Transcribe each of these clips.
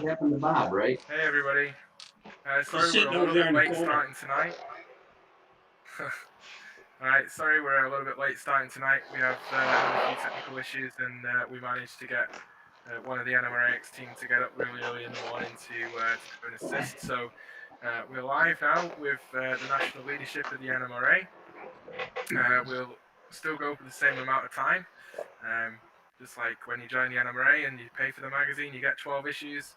happened to Bob, right? Hey everybody. Sorry we're sitting a over little there bit in the late corner. starting tonight. Alright, sorry we're a little bit late starting tonight. We have had a few technical issues and we managed to get one of the NMRA team to get up really early in the morning to go and assist. So we're live now with the national leadership of the NMRA. We'll still go for the same amount of time. Just like when you join the NMRA and you pay for the magazine, you get 12 issues,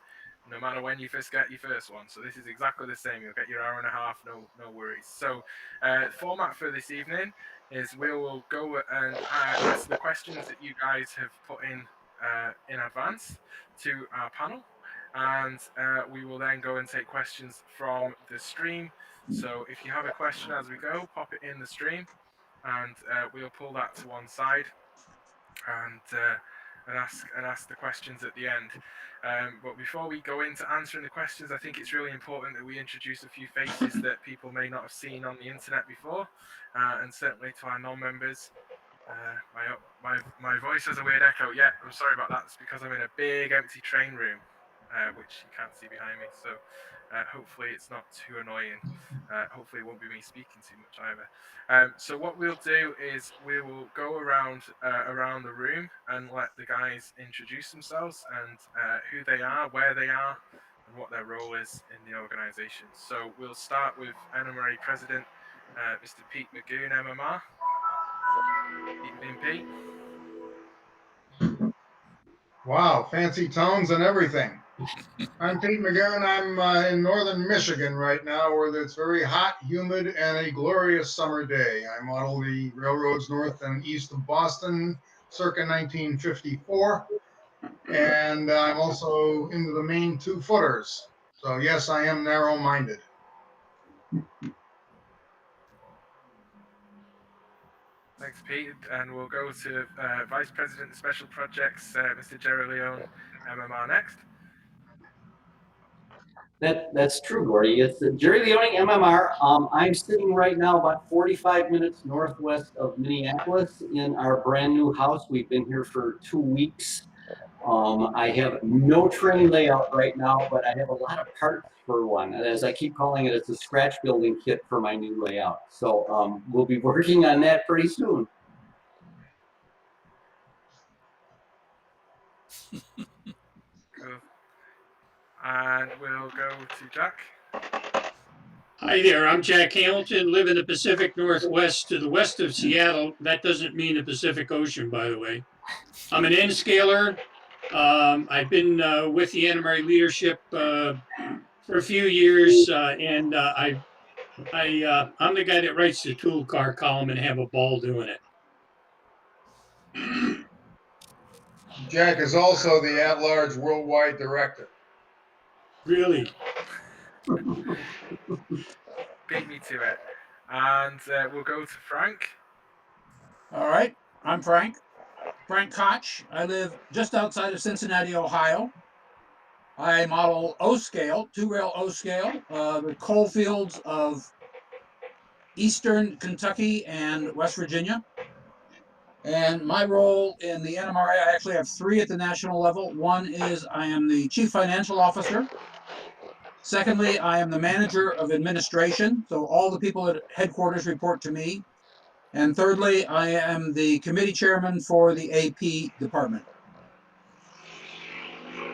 no matter when you first get your first one. So this is exactly the same. You'll get your hour and a half, no worries. So format for this evening is we will go and ask the questions that you guys have put in advance to our panel. And we will then go and take questions from the stream. So if you have a question as we go, pop it in the stream and we'll pull that to one side and ask the questions at the end. But before we go into answering the questions, I think it's really important that we introduce a few faces that people may not have seen on the internet before, and certainly to our non-members. My voice has a weird echo. Yeah, I'm sorry about that. It's because I'm in a big empty train room, which you can't see behind me. So hopefully it's not too annoying. Hopefully it won't be me speaking too much either. So what we'll do is we will go around the room and let the guys introduce themselves and who they are, where they are, and what their role is in the organisation. So we'll start with NMRA President Mr. Pete Magoun, MMR. Evening, Pete. Wow, fancy tones and everything. I'm Pete Magoun. I'm in northern Michigan right now, where it's very hot, humid, and a glorious summer day. I model the railroads north and east of Boston circa 1954, and I'm also into the main two-footers. So yes, I am narrow-minded. Thanks, Pete. And we'll go to Vice President of Special Projects, Mr. Gerry Leone, MMR next. That's true, Gordy. It's Gerry Leone, MMR. I'm sitting right now about 45 minutes northwest of Minneapolis in our brand new house. We've been here for 2 weeks. I have no train layout right now, but I have a lot of parts for one. And as I keep calling it, it's a scratch building kit for my new layout. So we'll be working on that pretty soon. Cool. And we'll go to Jack. Hi there, I'm Jack Hamilton, live in the Pacific Northwest to the west of Seattle. That doesn't mean the Pacific Ocean, by the way. I'm an N-scaler. I've been with the NMRA leadership for a few years, and I'm the guy that writes the tool car column and have a ball doing it. Jack is also the at-large worldwide director. Really? Beat me to it. And we'll go to Frank. All right, I'm Frank Koch. I live just outside of Cincinnati, Ohio. I model O-scale, two-rail O-scale, the coal fields of eastern Kentucky and West Virginia. And my role in the NMRA, I actually have 3 at the national level. One is I am the Chief Financial Officer. Secondly, I am the Manager of Administration, so all the people at headquarters report to me. And thirdly, I am the committee chairman for the AP department. Cool.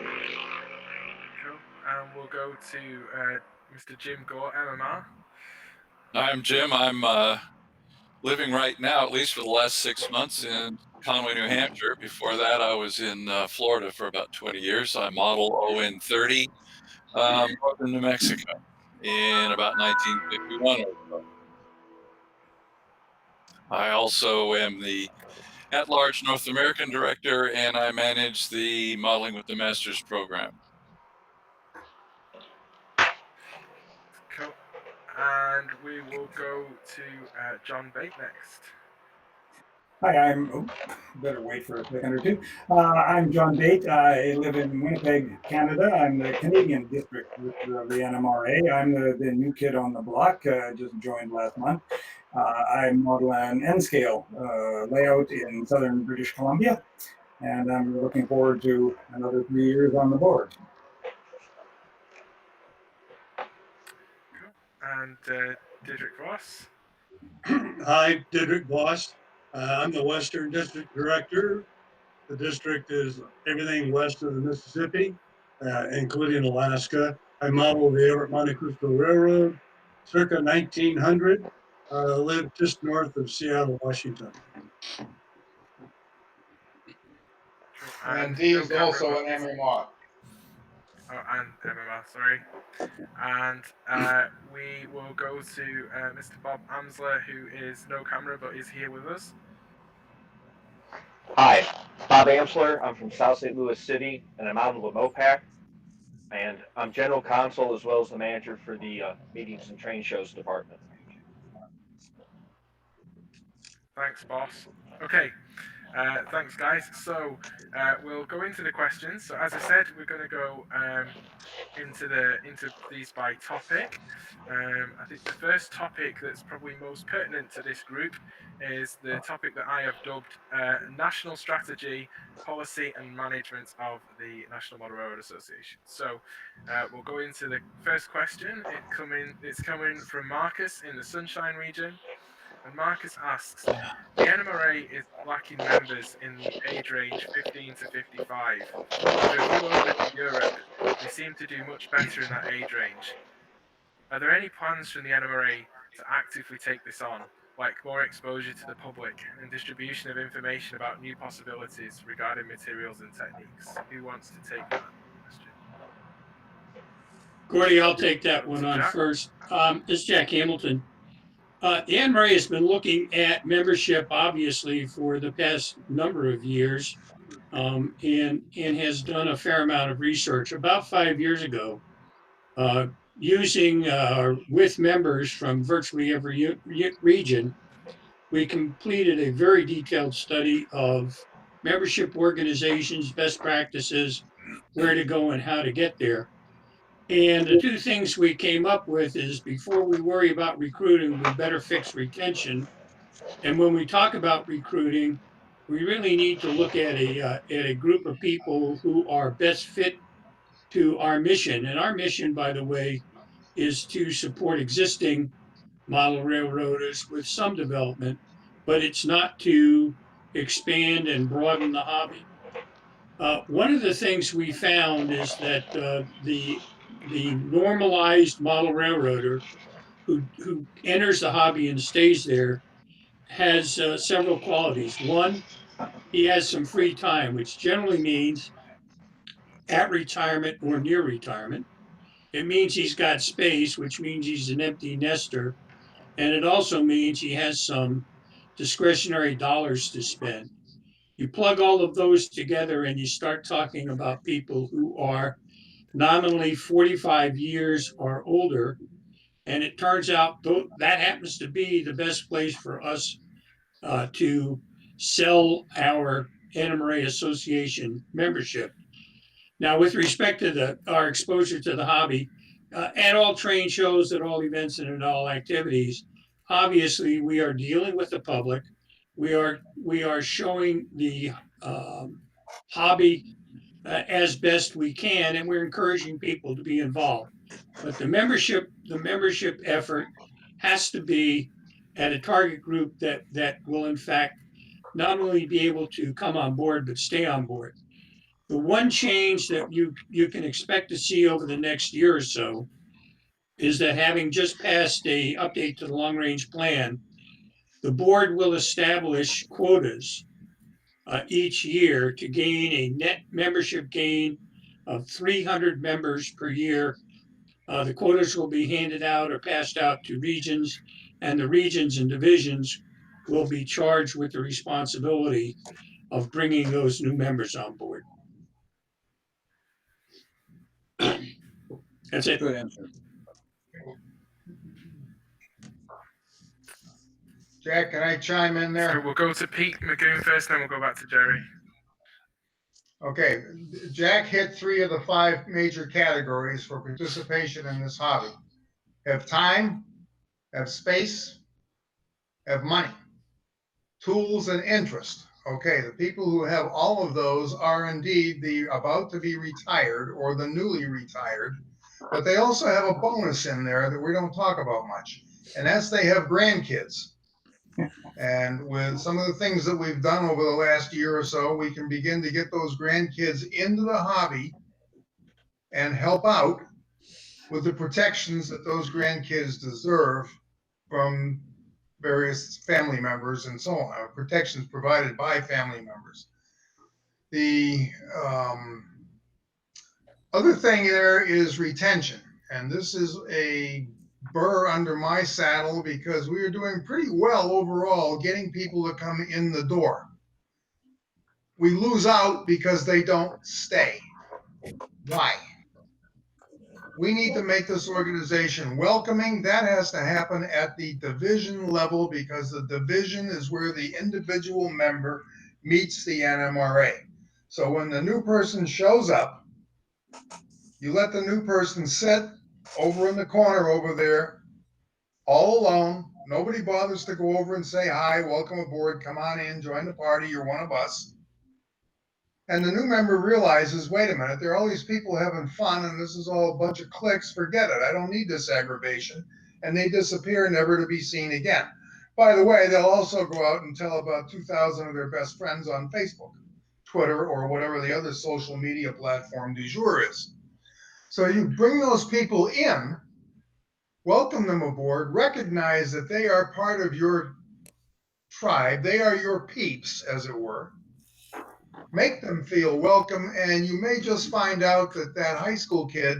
And we'll go to Mr. Jim Gore, MMR. I'm Jim. I'm living right now, at least for the last 6 months, in Conway, New Hampshire. Before that, I was in Florida for about 20 years. I model ON 30 northern New Mexico in about 1951 or so. I also am the at-large North American director, and I manage the Modeling with the Masters program. Cool. And we will go to John Bate next. Hi, better wait for a second or two. I'm John Bate. I live in Winnipeg, Canada. I'm the Canadian district director of the NMRA. I'm the new kid on the block, just joined last month. I model an N-scale layout in southern British Columbia, and I'm looking forward to another 3 years on the board. and Didrik Voss. Hi, Didrik Voss. I'm the Western District Director. The district is everything west of the Mississippi, including Alaska. I modeled the Everett Monte Cristo Railroad circa 1900. Lived just north of Seattle, Washington. And no he's camera, also but an MMR. Oh, and MMR, sorry. And we will go to Mr. Bob Amsler, who is no camera but is here with us. Hi, Bob Amsler. I'm from South St. Louis City, and I'm out of the MOPAC. And I'm general counsel as well as the manager for the meetings and train shows department. Thanks, boss. Okay, thanks, guys. So we'll go into the questions. So as I said, we're going to go into these by topic. I think the first topic that's probably most pertinent to this group is the topic that I have dubbed National Strategy, Policy and Management of the National Model Railroad Association. So we'll go into the first question. It's coming from Marcus in the Sunshine region. And Marcus asks, the NMRA is lacking members in the age range 15 to 55. But if you go over to Europe, they seem to do much better in that age range. Are there any plans from the NMRA to actively take this on, like more exposure to the public and distribution of information about new possibilities regarding materials and techniques? Who wants to take that question? Gordy, I'll take that one on Jack? first. This is Jack Hamilton. The NMRA has been looking at membership, obviously, for the past number of years, and has done a fair amount of research. About 5 years ago, using with members from virtually every region, we completed a very detailed study of membership organizations, best practices, where to go and how to get there. And the two things we came up with is before we worry about recruiting, we better fix retention. And when we talk about recruiting, we really need to look at a group of people who are best fit to our mission. And our mission, by the way, is to support existing model railroaders with some development, but it's not to expand and broaden the hobby. One of the things we found is that the normalized model railroader who enters the hobby and stays there has several qualities. One, he has some free time, which generally means at retirement or near retirement. It means he's got space, which means he's an empty nester. And it also means he has some discretionary dollars to spend. You plug all of those together and you start talking about people who are nominally 45 years or older. And it turns out that happens to be the best place for us to sell our NMRA Association membership. Now, with respect to our exposure to the hobby, at all train shows, at all events, and at all activities, obviously we are dealing with the public. We are showing the hobby as best we can, and we're encouraging people to be involved. But the membership effort has to be at a target group that will in fact not only be able to come on board but stay on board. The one change that you can expect to see over the next year or so is that having just passed a update to the long range plan, the board will establish quotas each year to gain a net membership gain of 300 members per year. The quotas will be handed out or passed out to regions, and the regions and divisions will be charged with the responsibility of bringing those new members on board. That's it. Good answer. Jack, can I chime in there? So we'll go to Pete Magoun first, then we'll go back to Gerry. Okay, Jack hit 3 of the 5 major categories for participation in this hobby. Have time, have space, have money, tools, and interest. Okay, the people who have all of those are indeed the about to be retired or the newly retired But they also have a bonus in there that we don't talk about much, and that's they have grandkids. And with some of the things that we've done over the last year or so, we can begin to get those grandkids into the hobby and help out with the protections that those grandkids deserve from various family members and so on, protections provided by family members. The other thing there is retention, and this is a burr under my saddle because we are doing pretty well overall getting people to come in the door. We lose out because they don't stay. Why? We need to make this organization welcoming. That has to happen at the division level because the division is where the individual member meets the NMRA. So when the new person shows up, you let the new person sit over in the corner over there, all alone. Nobody bothers to go over and say, hi, welcome aboard, come on in, join the party, you're one of us. And the new member realizes, wait a minute, there are all these people having fun and this is all a bunch of clicks, forget it, I don't need this aggravation. And they disappear, never to be seen again. By the way, they'll also go out and tell about 2,000 of their best friends on Facebook, Twitter, or whatever the other social media platform du jour is. So you bring those people in, welcome them aboard, recognize that they are part of your tribe, they are your peeps, as it were. Make them feel welcome, and you may just find out that that high school kid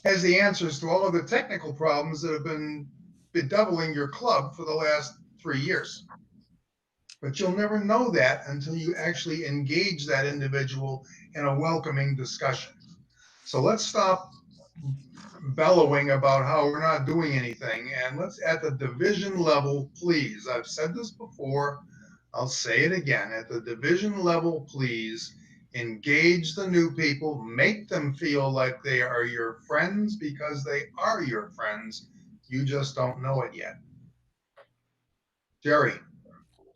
has the answers to all of the technical problems that have been bedeviling your club for the last 3 years. But you'll never know that until you actually engage that individual in a welcoming discussion. So let's stop bellowing about how we're not doing anything, and let's, at the division level, please, I've said this before, I'll say it again, at the division level, please engage the new people, make them feel like they are your friends because they are your friends. You just don't know it yet. Gerry.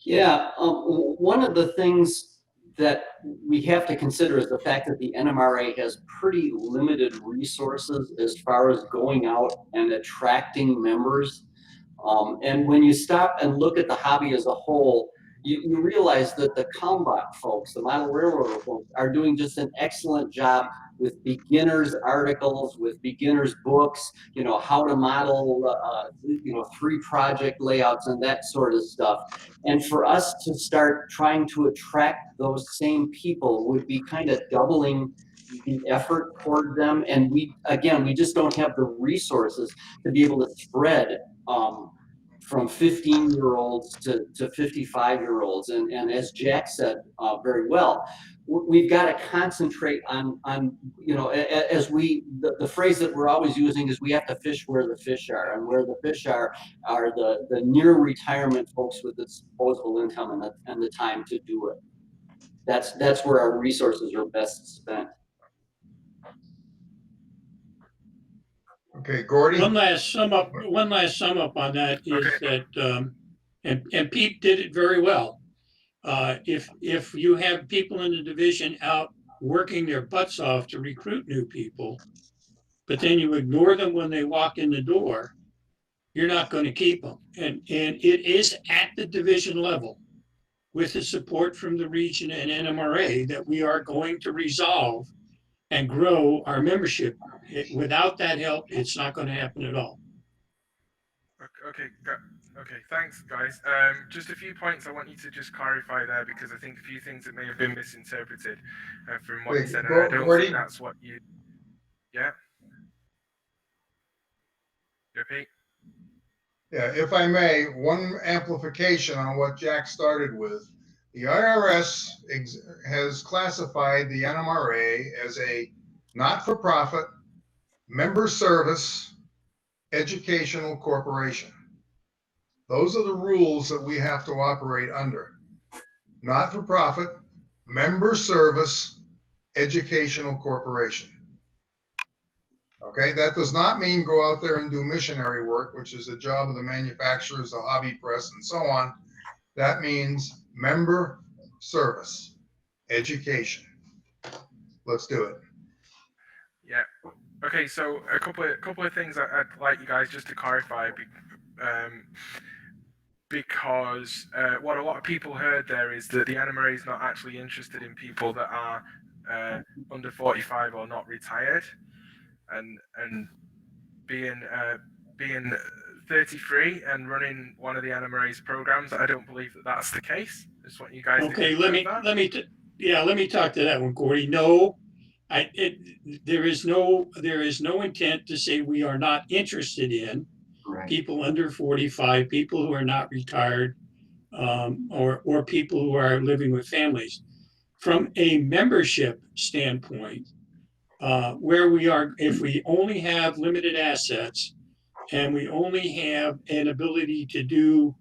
Yeah, one of the things that we have to consider is the fact that the NMRA has pretty limited resources as far as going out and attracting members. And when you stop and look at the hobby as a whole, you realize that the Kalmbach folks, the model railroader folks, are doing just an excellent job with beginners articles, with beginners books, you know, how to model, 3 project layouts and that sort of stuff. And for us to start trying to attract those same people would be kind of doubling the effort toward them. And we just don't have the resources to be able to spread from 15-year-olds to 55-year-olds. And as Jack said very well, we've got to concentrate on as the phrase that we're always using is we have to fish where the fish are, and where the fish are the near retirement folks with the disposable income and the time to do it. That's where our resources are best spent. Okay, Gordy. One last sum up on that is that, and Pete did it very well. If you have people in the division out working their butts off to recruit new people, but then you ignore them when they walk in the door, you're not going to keep them. And it is at the division level, with the support from the region and NMRA, that we are going to resolve and grow our membership. Without that help, it's not going to happen at all. Okay, thanks, guys. Just a few points I want you to just clarify there, because I think a few things that may have been misinterpreted from what you said. And I don't think that's what you... Yeah? You Pete? Yeah, if I may, one amplification on what Jack started with. The IRS has classified the NMRA as a not-for-profit, member service, educational corporation. Those are the rules that we have to operate under. Not-for-profit, member service, educational corporation. Okay, that does not mean go out there and do missionary work, which is the job of the manufacturers, the hobby press, and so on. That means member service, education. Let's do it. Yeah. Okay, so a couple of things I'd like you guys just to clarify, because what a lot of people heard there is that the NMRA is not actually interested in people that are under 45 or not retired, and being 33 and running one of the NMRA's programs, I don't believe that that's the case. I just want you guys Okay, to confirm that. let me talk to that one, Gordy. No, there is no intent to say we are not interested in Right. people under 45, people who are not retired, or people who are living with families. From a membership standpoint, where we are, if we only have limited assets and we only have an ability to do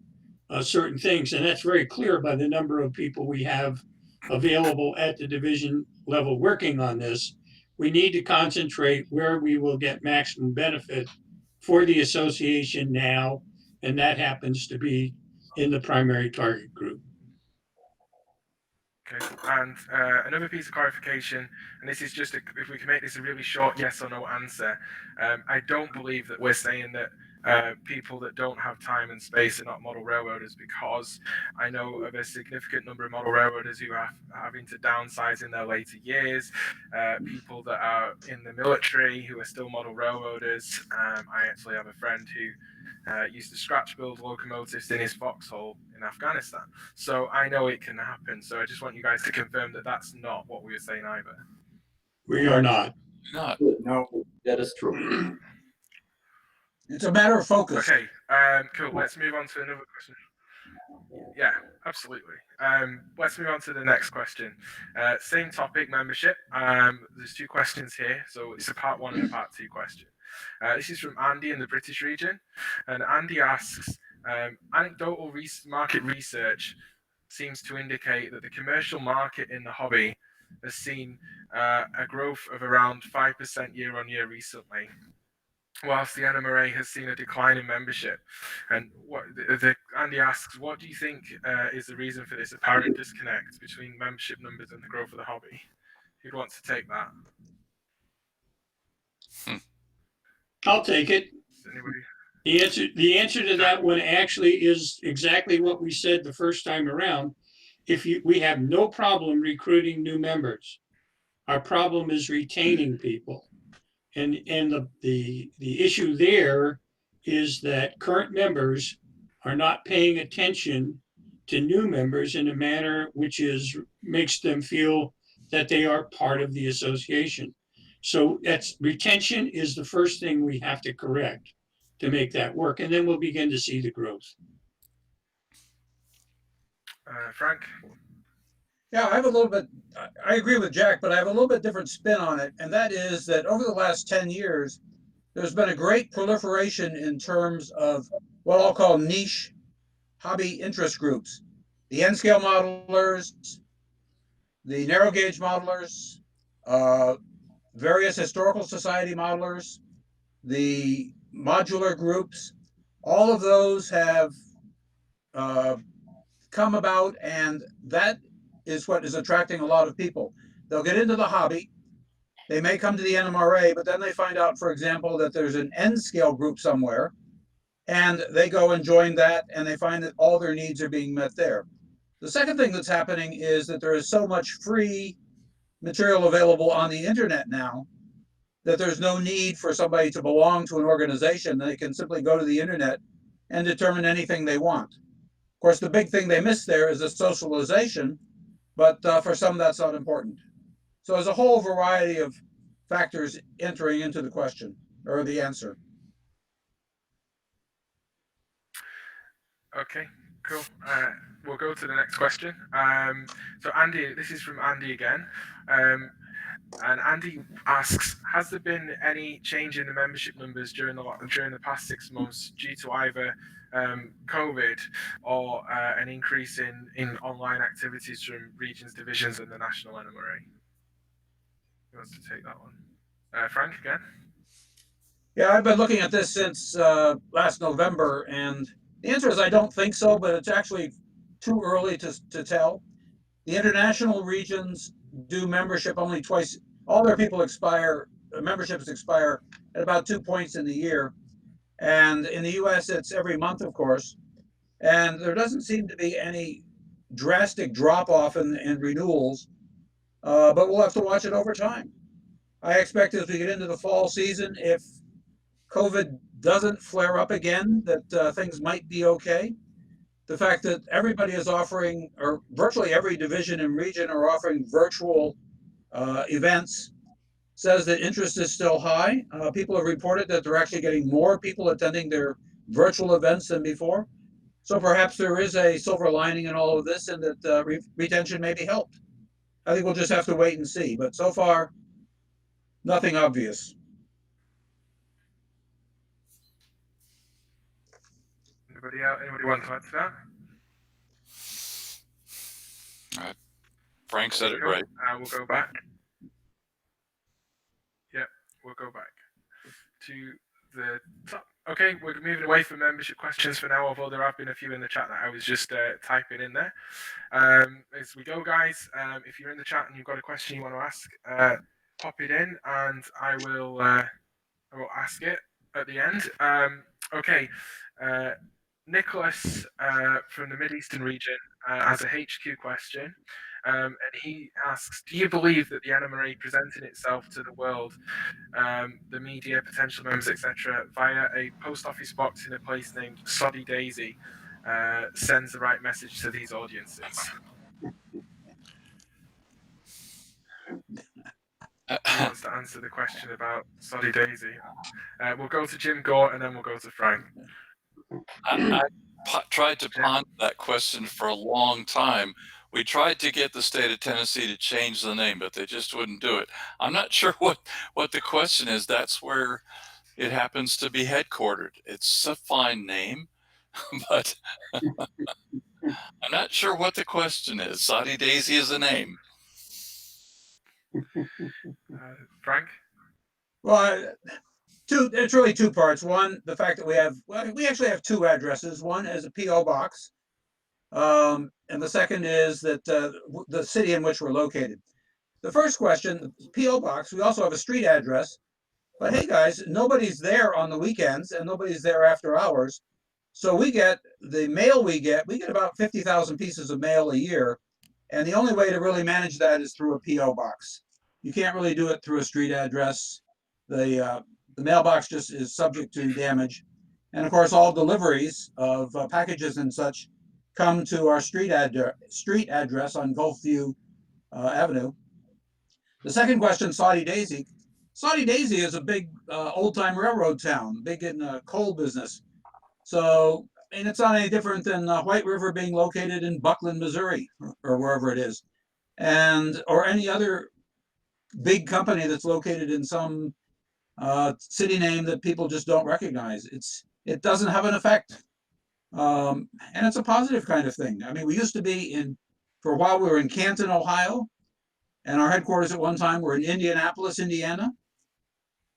certain things, and that's very clear by the number of people we have available at the division level working on this, we need to concentrate where we will get maximum benefit for the association now, and that happens to be in the primary target group. Okay, and another piece of clarification, and this is just if we can make this a really short yes or no answer. I don't believe that we're saying that people that don't have time and space are not model railroaders, because I know of a significant number of model railroaders who are having to downsize in their later years, people that are in the military who are still model railroaders. I actually have a friend who used to scratch build locomotives in his foxhole in Afghanistan. So I know it can happen. So I just want you guys to confirm that that's not what we were saying either. We are not. Not. No, That is true. it's a matter of focus. Okay, cool. Let's move on to another question. Yeah, absolutely. Let's move on to the next question. Same topic, membership. There's two questions here, so it's a part one and a part two question. This is from Andy in the British region, and Andy asks, anecdotal market research seems to indicate that the commercial market in the hobby has seen a growth of around 5% year on year recently, whilst the NMRA has seen a decline in membership. And Andy asks, what do you think is the reason for this apparent disconnect between membership numbers and the growth of the hobby? Who'd want to take that? I'll take it. Anybody? The answer to that one actually is exactly what we said the first time around. We have no problem recruiting new members. Our problem is retaining people. And the issue there is that current members are not paying attention to new members in a manner which makes them feel that they are part of the association. So retention is the first thing we have to correct to make that work, and then we'll begin to see the growth. Frank? Yeah, I agree with Jack, but I have a little bit different spin on it. And that is that over the last 10 years, there's been a great proliferation in terms of what I'll call niche hobby interest groups. The N-scale modelers, the narrow gauge modelers, various historical society modelers, the modular groups, all of those have come about, and that is what is attracting a lot of people. They'll get into the hobby. They may come to the NMRA, but then they find out, for example, that there's an N-scale group somewhere, and they go and join that, and they find that all their needs are being met there. The second thing that's happening is that there is so much free material available on the internet now that there's no need for somebody to belong to an organization. They can simply go to the internet and determine anything they want. Of course, the big thing they miss there is the socialization, but for some, that's not important. So there's a whole variety of factors entering into the question or the answer. Okay, cool. We'll go to the next question. So Andy, this is from Andy again. And Andy asks, has there been any change in the membership numbers during the past 6 months due to either COVID or an increase in online activities from regions, divisions, and the national NMRA? Who wants to take that one? Frank, again? Yeah, I've been looking at this since last November, and the answer is I don't think so, but it's actually too early to tell. The international regions do membership only twice. All their people expire memberships expire at about 2 points in the year. And in the US, it's every month, of course. And there doesn't seem to be any drastic drop off in renewals, but we'll have to watch it over time. I expect as we get into the fall season, if COVID doesn't flare up again, that things might be okay. The fact that everybody is offering, or virtually every division and region are offering virtual events, says that interest is still high. People have reported that they're actually getting more people attending their virtual events than before. So perhaps there is a silver lining in all of this, and that retention may be helped. I think we'll just have to wait and see. But so far, nothing obvious. Anybody else? Anybody want to add to that? Frank said it right. We'll go back. Yeah, we'll go back to the top. Okay, we're moving away from membership questions for now, although there have been a few in the chat that I was just typing in there. As we go, guys, if you're in the chat and you've got a question you want to ask, pop it in and I will ask it at the end. Okay, Nicholas from the Mid-Eastern region has a HQ question. And he asks, do you believe that the NMRA presenting itself to the world, the media, potential members, etc., via a post office box in a place named Soddy Daisy, sends the right message to these audiences? Who wants to answer the question about Soddy Daisy? We'll go to Jim Gore and then we'll go to Frank. I tried to ponder that question for a long time. We tried to get the state of Tennessee to change the name, but they just wouldn't do it. I'm not sure what the question is. That's where it happens to be headquartered. It's a fine name, but I'm not sure what the question is. Soddy Daisy is a name. Frank? Well, it's really two parts. One, the fact that we actually have two addresses. One is a P.O. box. And the second is that the city in which we're located. The first question, P.O. box, we also have a street address. But hey, guys, nobody's there on the weekends and nobody's there after hours. So we get the mail we get about 50,000 pieces of mail a year. And the only way to really manage that is through a P.O. box. You can't really do it through a street address. The mailbox just is subject to damage. And of course, all deliveries of packages and such come to our street address on Gulfview Avenue. The second question, Soddy Daisy. Soddy Daisy is a big old-time railroad town, big in the coal business. So, and it's not any different than White River being located in Buckland, Missouri, or wherever it is, or any other big company that's located in some city name that people just don't recognize. It doesn't have an effect. And it's a positive kind of thing. I mean, we used to be for a while, we were in Canton, Ohio, and our headquarters at one time were in Indianapolis, Indiana.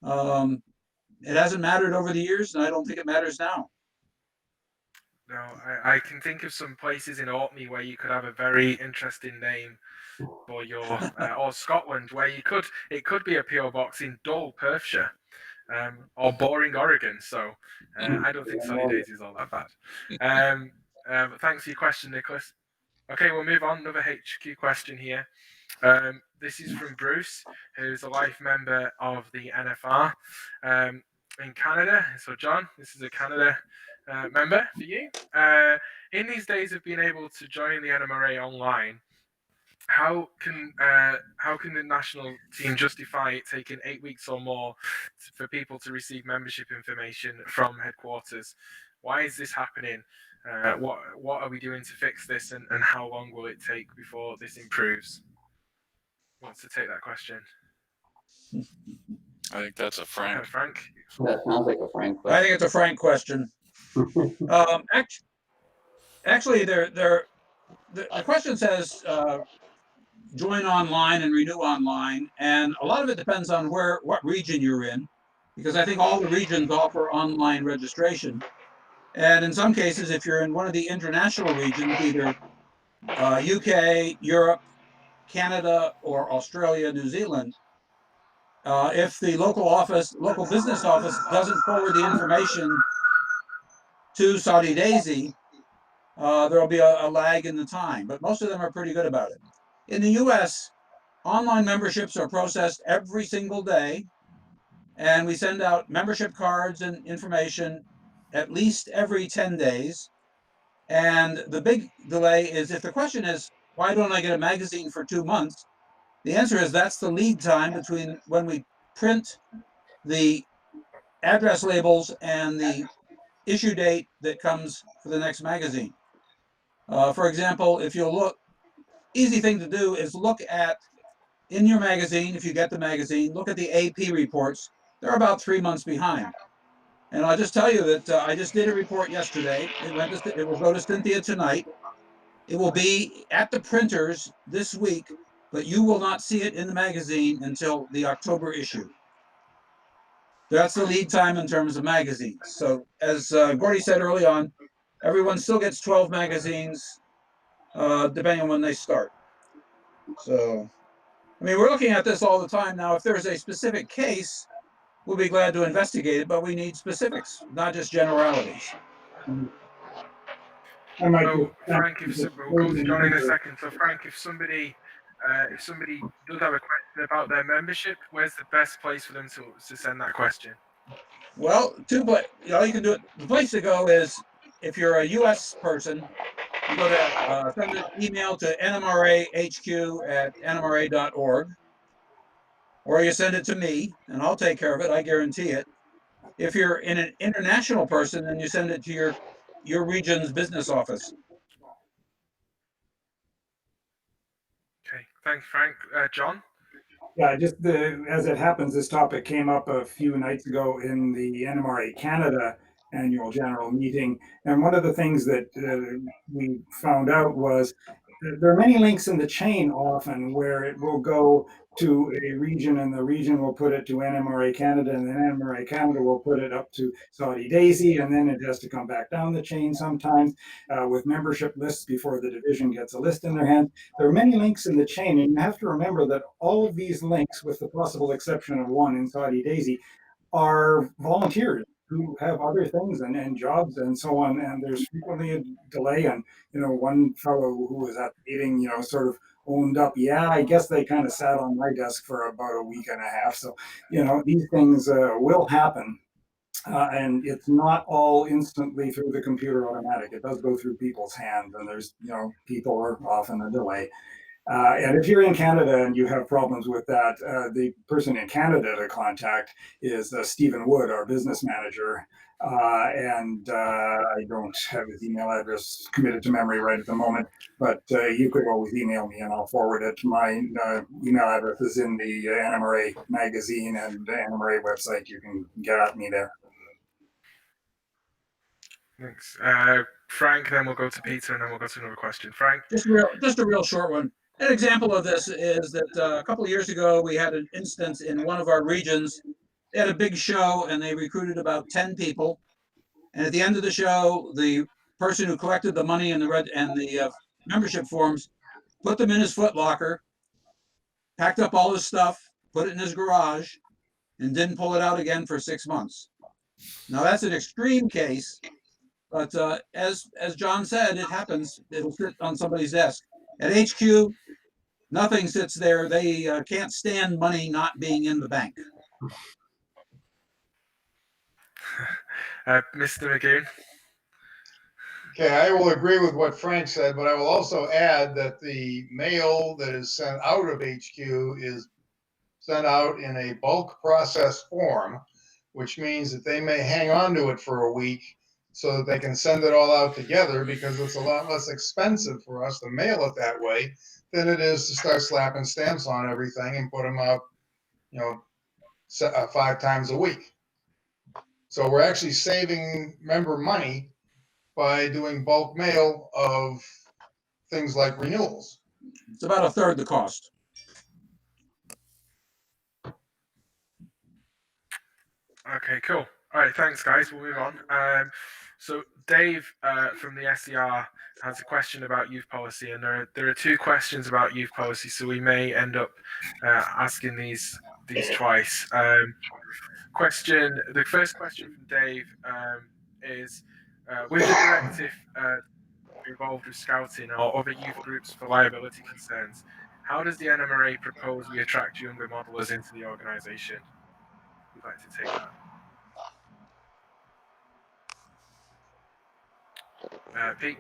It hasn't mattered over the years, and I don't think it matters now. No, I can think of some places in Orkney where you could have a very interesting name for your, or Scotland, where it could be a P.O. box in Dole, Perthshire. Or Boring, Oregon. So I don't think Soddy Daisy is all that bad. But thanks for your question, Nicholas. Okay, we'll move on. Another HQ question here. This is from Bruce, who's a life member of the NFR in Canada. So John, this is a Canada member for you. In these days of being able to join the NMRA online, how can the national team justify it taking 8 weeks or more for people to receive membership information from headquarters? Why is this happening? What are we doing to fix this, and how long will it take before this improves? Who wants to take that question? I think that's a Frank. Frank? That sounds like a Frank question. I think it's a Frank question. Actually, the question says join online and renew online, and a lot of it depends on what region you're in, because I think all the regions offer online registration. And in some cases, if you're in one of the international regions, either UK, Europe, Canada, or Australia, New Zealand, if the local business office doesn't forward the information to Saudi Daisy, there'll be a lag in the time, but most of them are pretty good about it. In the US, online memberships are processed every single day, and we send out membership cards and information at least every 10 days. And the big delay is if the question is, why don't I get a magazine for 2 months? The answer is that's the lead time between when we print the address labels and the issue date that comes for the next magazine. For example, if you'll look, easy thing to do is look at in your magazine, if you get the magazine, look at the AP reports. They're about 3 months behind. And I'll just tell you that I just did a report yesterday. It will go to Cynthia tonight. It will be at the printers this week, but you will not see it in the magazine until the October issue. That's the lead time in terms of magazines. So as Gordy said early on, everyone still gets 12 magazines, depending on when they start. So, I mean, we're looking at this all the time now. If there's a specific case, we'll be glad to investigate it, but we need specifics, not just generalities. I might So just Frank, we'll go to John in a second. So Frank, if somebody does have a question about their membership, where's the best place for them to send that question? Well, all you can do it. The place to go is if you're a U.S. person, you go to send an email to nmrahq@nmra.org, or you send it to me, and I'll take care of it. I guarantee it. If you're an international person, then you send it to your region's business office. Okay, thanks, Frank. John? Yeah, just as it happens, this topic came up a few nights ago in the NMRA Canada annual general meeting. And one of the things that we found out was there are many links in the chain often where it will go to a region and the region will put it to NMRA Canada and then NMRA Canada will put it up to Saudi Daisy and then it has to come back down the chain sometimes with membership lists before the division gets a list in their hand. There are many links in the chain and you have to remember that all of these links, with the possible exception of one in Saudi Daisy, are volunteers who have other things and jobs and so on. And there's frequently a delay. And, one fellow who was at the meeting, sort of owned up, yeah, I guess they kind of sat on my desk for about a week and a half. So, these things will happen. And it's not all instantly through the computer automatic. It does go through people's hands and there's, people are often a delay. And if you're in Canada and you have problems with that, the person in Canada to contact is Stephen Wood, our business manager. And I don't have his email address committed to memory right at the moment, but you could always email me and I'll forward it. My email address is in the NMRA magazine and the NMRA website. You can get at me there. Thanks. Frank, then we'll go to Peter and then we'll go to another question. Frank? Just a real short one. An example of this is that a couple of years ago, we had an instance in one of our regions. They had a big show and they recruited about 10 people. And at the end of the show, the person who collected the money and the membership forms put them in his footlocker, packed up all his stuff, put it in his garage, and didn't pull it out again for 6 months. Now that's an extreme case, but as John said, it happens. It'll sit on somebody's desk. At HQ, nothing sits there. They can't stand money not being in the bank. Mr. Magoun? Okay, I will agree with what Frank said, but I will also add that the mail that is sent out of HQ is sent out in a bulk process form, which means that they may hang on to it for a week so that they can send it all out together, because it's a lot less expensive for us to mail it that way than it is to start slapping stamps on everything and put them out, 5 times a week. So we're actually saving member money by doing bulk mail of things like renewals. It's about a third the cost. Okay, cool. All right, thanks, guys. We'll move on. So Dave from the SCR has a question about youth policy, and there are 2 questions about youth policy, so we may end up asking these these twice. The first question from Dave is, with the directive involved with scouting or other youth groups for liability concerns, how does the NMRA propose we attract younger modelers into the organisation? Who'd like to take that? Pete?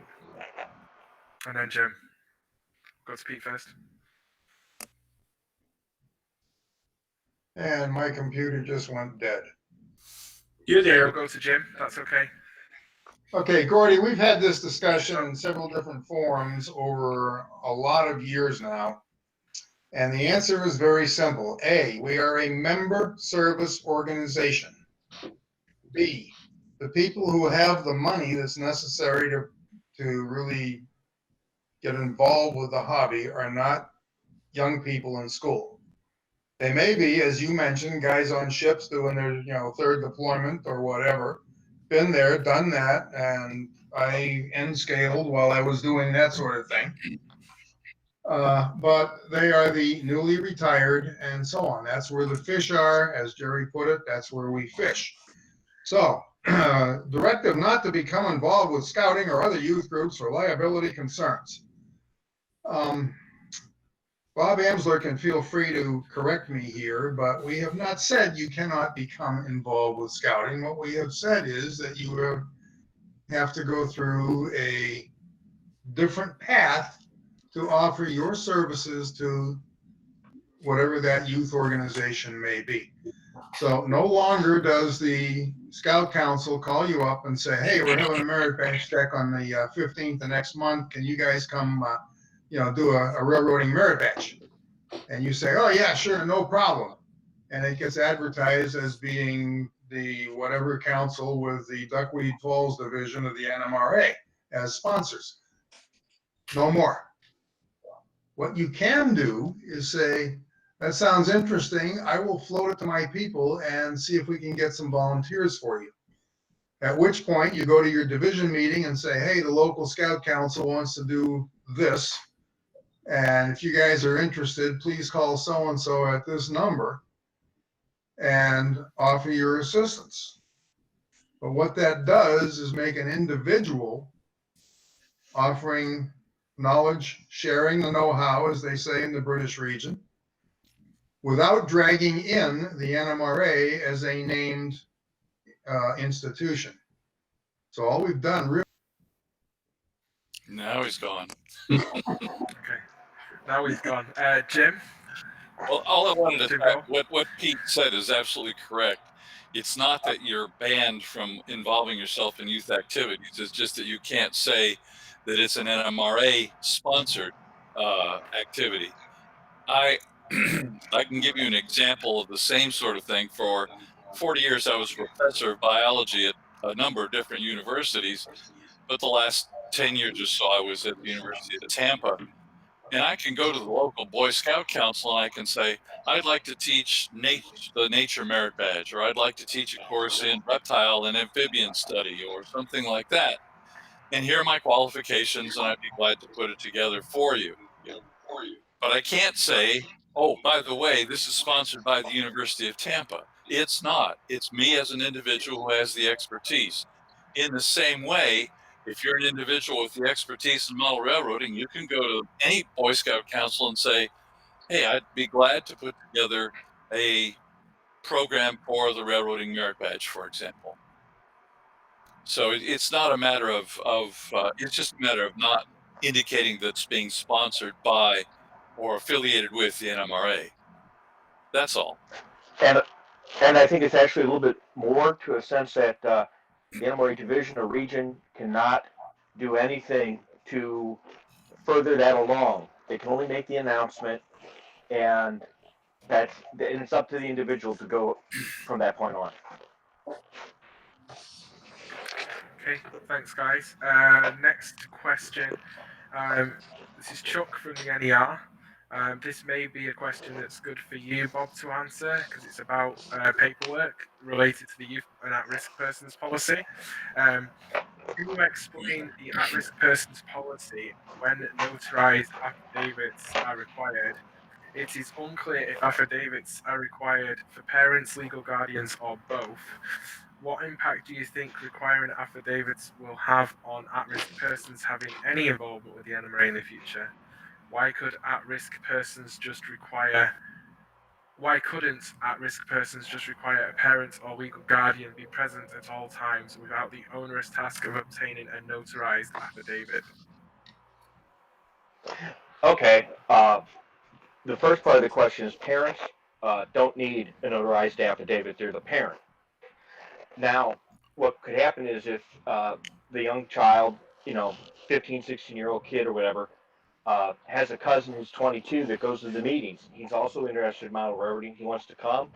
And then Jim. Go to Pete first. And my computer just went dead. You're Okay, there. we'll go to Jim. That's okay. Okay, Gordy, we've had this discussion in several different forums over a lot of years now. And the answer is very simple. A, we are a member service organization. B, the people who have the money that's necessary to really get involved with the hobby are not young people in school. They may be, as you mentioned, guys on ships doing their third deployment or whatever. Been there, done that, and I N-scaled while I was doing that sort of thing. But they are the newly retired and so on. That's where the fish are, as Gerry put it, that's where we fish. So, directive not to become involved with scouting or other youth groups for liability concerns. Bob Amsler can feel free to correct me here, but we have not said you cannot become involved with scouting. What we have said is that you have to go through a different path to offer your services to whatever that youth organization may be. So no longer does the Scout Council call you up and say, hey, we're having a merit badge check on the 15th of next month. Can you guys come do a railroading merit badge? And you say, oh yeah, sure, no problem. And it gets advertised as being the whatever council with the Duckweed Falls division of the NMRA as sponsors. No more. What you can do is say, that sounds interesting. I will float it to my people and see if we can get some volunteers for you. At which point you go to your division meeting and say, hey, the local Scout Council wants to do this. And if you guys are interested, please call so-and-so at this number and offer your assistance. But what that does is make an individual offering knowledge, sharing the know-how, as they say in the British region, without dragging in the NMRA as a named institution. So all we've done really. Now he's gone. Okay. Now he's gone. Jim? Well, all I wanted to Jim, say, what Pete said is absolutely correct. It's not that you're banned from involving yourself in youth activities. It's just that you can't say that it's an NMRA sponsored activity. I can give you an example of the same sort of thing. For 40 years, I was a professor of biology at a number of different universities, but the last 10 years or so, I was at the University of Tampa. And I can go to the local Boy Scout Council and I can say, I'd like to teach the Nature Merit Badge, or I'd like to teach a course in reptile and amphibian study, or something like that. And here are my qualifications, and I'd be glad to put it together for you. But I can't say, oh, by the way, this is sponsored by the University of Tampa. It's not. It's me as an individual who has the expertise. In the same way, if you're an individual with the expertise in model railroading, you can go to any Boy Scout Council and say, hey, I'd be glad to put together a program for the Railroading Merit Badge, for example. So it's not a matter of it's just a matter of not indicating that it's being sponsored by or affiliated with the NMRA. That's all. And I think it's actually a little bit more to a sense that the NMRA division or region cannot do anything to further that along. They can only make the announcement, and it's up to the individual to go from that point on. Okay, thanks, guys. Next question. This is Chuck from the NER. This may be a question that's good for you, Bob, to answer, because it's about paperwork related to the Youth and At-Risk Persons Policy. Can you explain the At-Risk Persons Policy when notarized affidavits are required? it is unclear if affidavits are required for parents, legal guardians, or both. What impact do you think requiring affidavits will have on at-risk persons having any involvement with the NMRA in the future? Why couldn't at-risk persons just require a parent or legal guardian be present at all times without the onerous task of obtaining a notarized affidavit? Okay. The first part of the question is parents don't need a notarized affidavit. They're the parent. Now, what could happen is if the young child, 15, 16-year-old kid or whatever, has a cousin who's 22 that goes to the meetings. He's also interested in model railroading. He wants to come.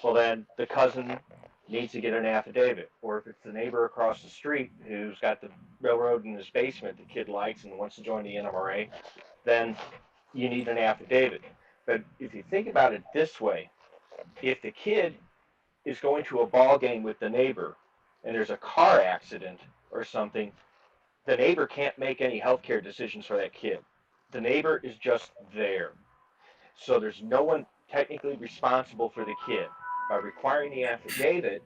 Well, then the cousin needs to get an affidavit. Or if it's the neighbor across the street who's got the railroad in his basement the kid likes and wants to join the NMRA, then you need an affidavit. But if you think about it this way, if the kid is going to a ball game with the neighbor and there's a car accident or something, the neighbor can't make any healthcare decisions for that kid. The neighbor is just there. So there's no one technically responsible for the kid. By requiring the affidavit,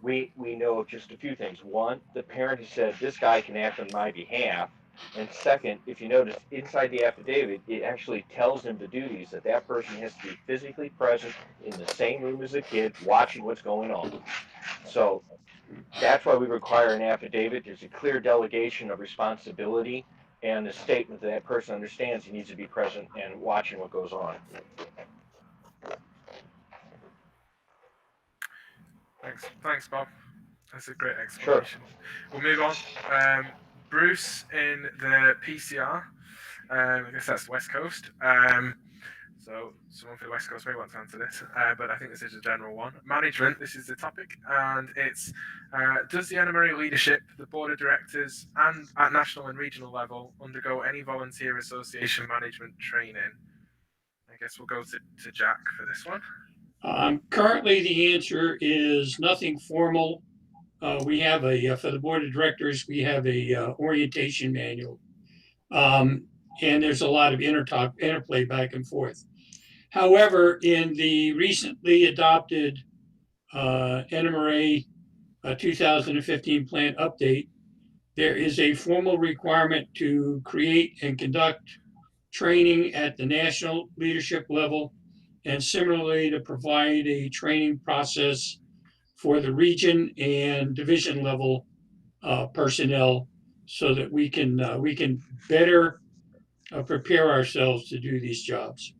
we know of just a few things. One, the parent has said, this guy can act on my behalf. And second, if you notice, inside the affidavit, it actually tells him the duties that that person has to be physically present in the same room as the kid, watching what's going on. So that's why we require an affidavit. There's a clear delegation of responsibility and a statement that that person understands he needs to be present and watching what goes on. Thanks, Bob. That's a great explanation. Sure. We'll move on. Bruce in the PCR. I guess that's West Coast. So someone for the West Coast may want to answer this, but I think this is a general one. Management, this is the topic, and it's, does the NMRA leadership, the board of directors, and at national and regional level undergo any volunteer association management training? I guess we'll go to Jack for this one. Currently, the answer is nothing formal. We have for the board of directors, we have a orientation manual. And there's a lot of interplay back and forth. However, in the recently adopted NMRA 2015 plan update, there is a formal requirement to create and conduct training at the national leadership level, and similarly to provide a training process for the region and division level personnel, so that we can better prepare ourselves to do these jobs.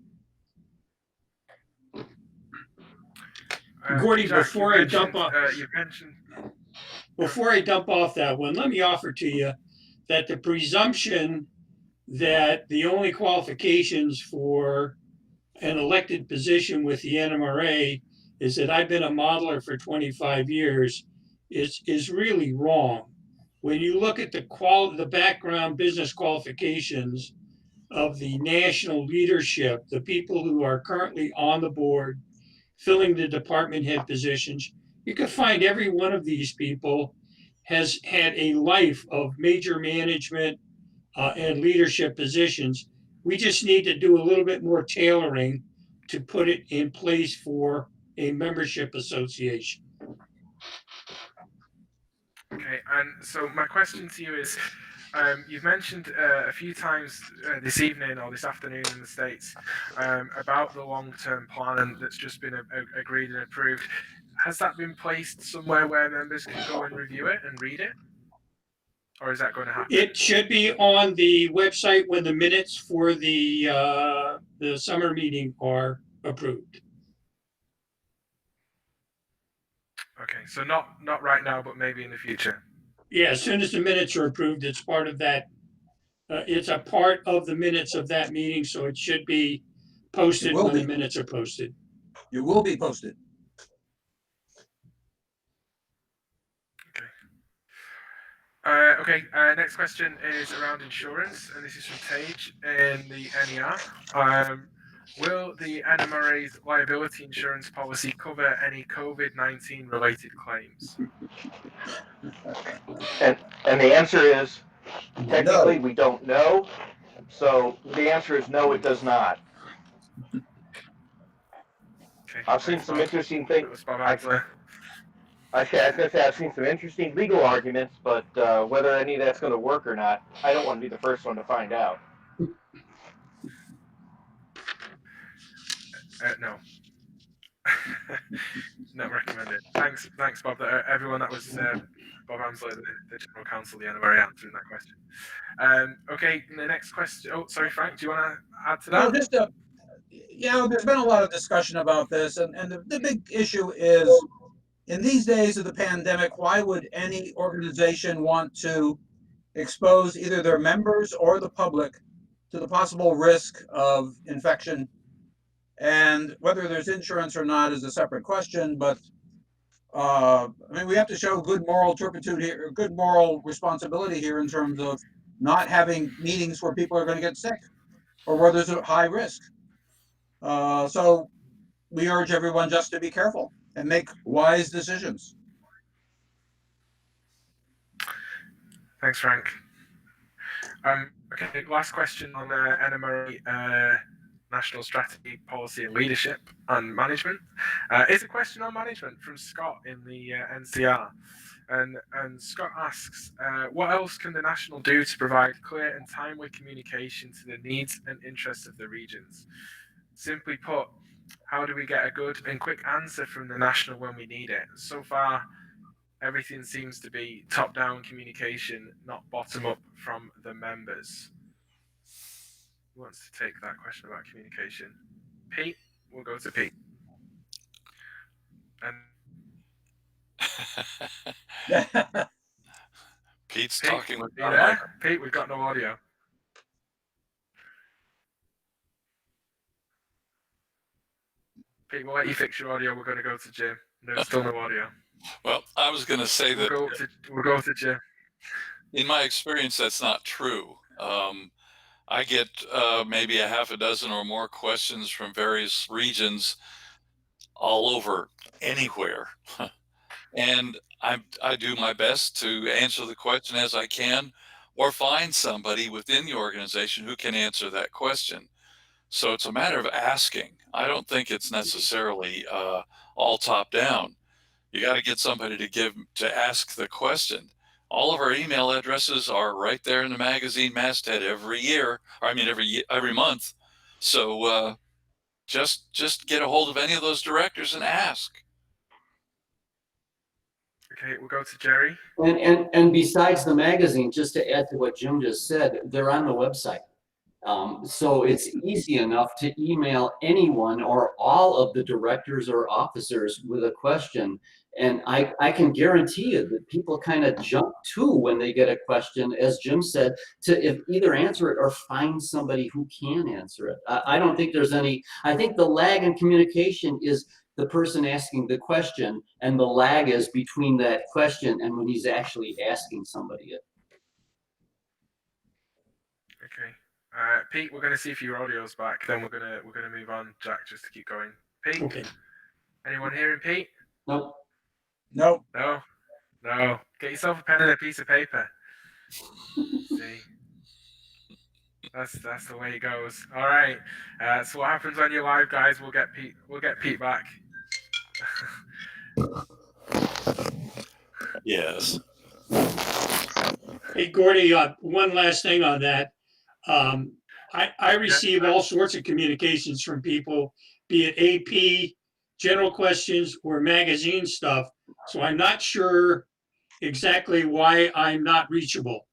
Gordy, Jack, before I dump off, before I dump off that one, let me offer to you that the presumption that the only qualifications for an elected position with the NMRA is that I've been a modeler for 25 years is really wrong. When you look at the background business qualifications of the national leadership, the people who are currently on the board, filling the department head positions, you can find every one of these people has had a life of major management and leadership positions. We just need to do a little bit more tailoring to put it in place for a membership association. Okay, and so my question to you is, you've mentioned a few times this evening or this afternoon in the States about the long-term plan that's just been agreed and approved. Has that been placed somewhere where members can go and review it and read it? Or is that going to happen? It should be on the website when the minutes for the summer meeting are approved. Okay, so not right now, but maybe in the future. Yeah, as soon as the minutes are approved, it's part of that. It's a part of the minutes of that meeting, so it should be posted when the minutes are posted. You will be posted. Okay. Next question is around insurance, and this is from Tage in the NER. Will the NMRA's liability insurance policy cover any COVID-19 related claims? And the answer is, technically, we don't know. So the answer is no, it does not. Okay. I've seen Thanks, some Bob. interesting It things. was Bob I Amsler. was gonna say I've seen some interesting legal arguments, but whether any of that's going to work or not, I don't want to be the first one to find out. No. Not recommended. Thanks, Bob. Everyone, that was Bob Amsler, the General Counsel of the NMRA, answering that question. Okay, the next question. Oh, sorry, Frank. Do you want to add to Well, that? just there's been a lot of discussion about this, and the big issue is in these days of the pandemic, why would any organization want to expose either their members or the public to the possible risk of infection? And whether there's insurance or not is a separate question, but I mean, we have to show good moral turpitude here, good moral responsibility here in terms of not having meetings where people are going to get sick or where there's a high risk. So we urge everyone just to be careful and make wise decisions. Thanks, Frank. Okay, last question on NMRA National Strategy, Policy and Leadership and Management. It's a question on management from Scott in the NCR. And Scott asks, what else can the National do to provide clear and timely communication to the needs and interests of the regions? Simply put, how do we get a good and quick answer from the National when we need it? So far, everything seems to be top-down communication, not bottom-up from the members. Who wants to take that question about communication? Pete, we'll go to Pete. And Pete's Pete, talking with are you there? Pete, we've got no audio. Pete, we'll let you fix your audio. We're going to go to Jim. There's still no audio. Well, I was going to say that We'll go to Jim. in my experience, that's not true. I get maybe a half a dozen or more questions from various regions all over anywhere. And I do my best to answer the question as I can or find somebody within the organization who can answer that question. So it's a matter of asking. I don't think it's necessarily all top down. You got to get somebody to ask the question. All of our email addresses are right there in the magazine masthead every year. Every month. So just get a hold of any of those directors and ask. Okay, we'll go to Gerry. And besides the magazine, just to add to what Jim just said, they're on the website. So it's easy enough to email anyone or all of the directors or officers with a question. And I can guarantee you that people kind of jump to when they get a question, as Jim said, to either answer it or find somebody who can answer it. I don't think there's any, I think the lag in communication is the person asking the question, and the lag is between that question and when he's actually asking somebody it. Okay. Pete, we're going to see if your audio's back. Then we're gonna move on, Jack, just to keep going. Pete. Okay. Anyone hearing Pete? Nope. Nope. No. Get yourself a pen and a piece of paper. See. That's the way it goes. All right. So what happens when you're live, guys? We'll get Pete back. Yes. Hey, Gordy, one last thing on that. I receive all sorts of communications from people, be it AP, general questions, or magazine stuff. So I'm not sure exactly why I'm not reachable,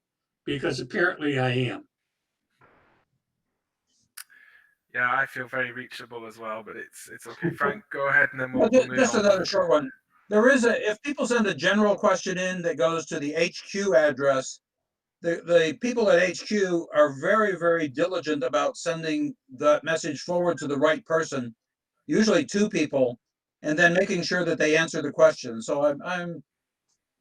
because apparently I am. Yeah, I feel very reachable as well, but it's okay. Frank, go ahead, and then we'll move Just on. another short one. If people send a general question in that goes to the HQ address, the people at HQ are very, very diligent about sending the message forward to the right person, usually 2 people, and then making sure that they answer the question. So I'm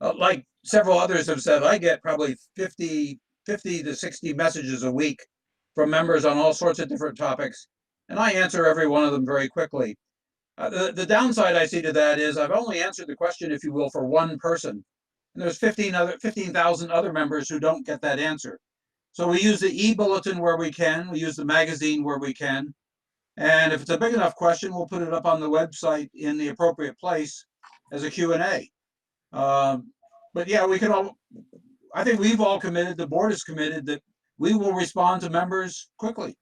like several others have said, I get probably 50 to 60 messages a week from members on all sorts of different topics, and I answer every one of them very quickly. The downside I see to that is I've only answered the question, if you will, for one person. And there's 15,000 other members who don't get that answer. So we use the e-bulletin where we can. We use the magazine where we can. And if it's a big enough question, we'll put it up on the website in the appropriate place as a Q&A. But yeah, we can all, I think we've all committed, the board is committed that we will respond to members quickly.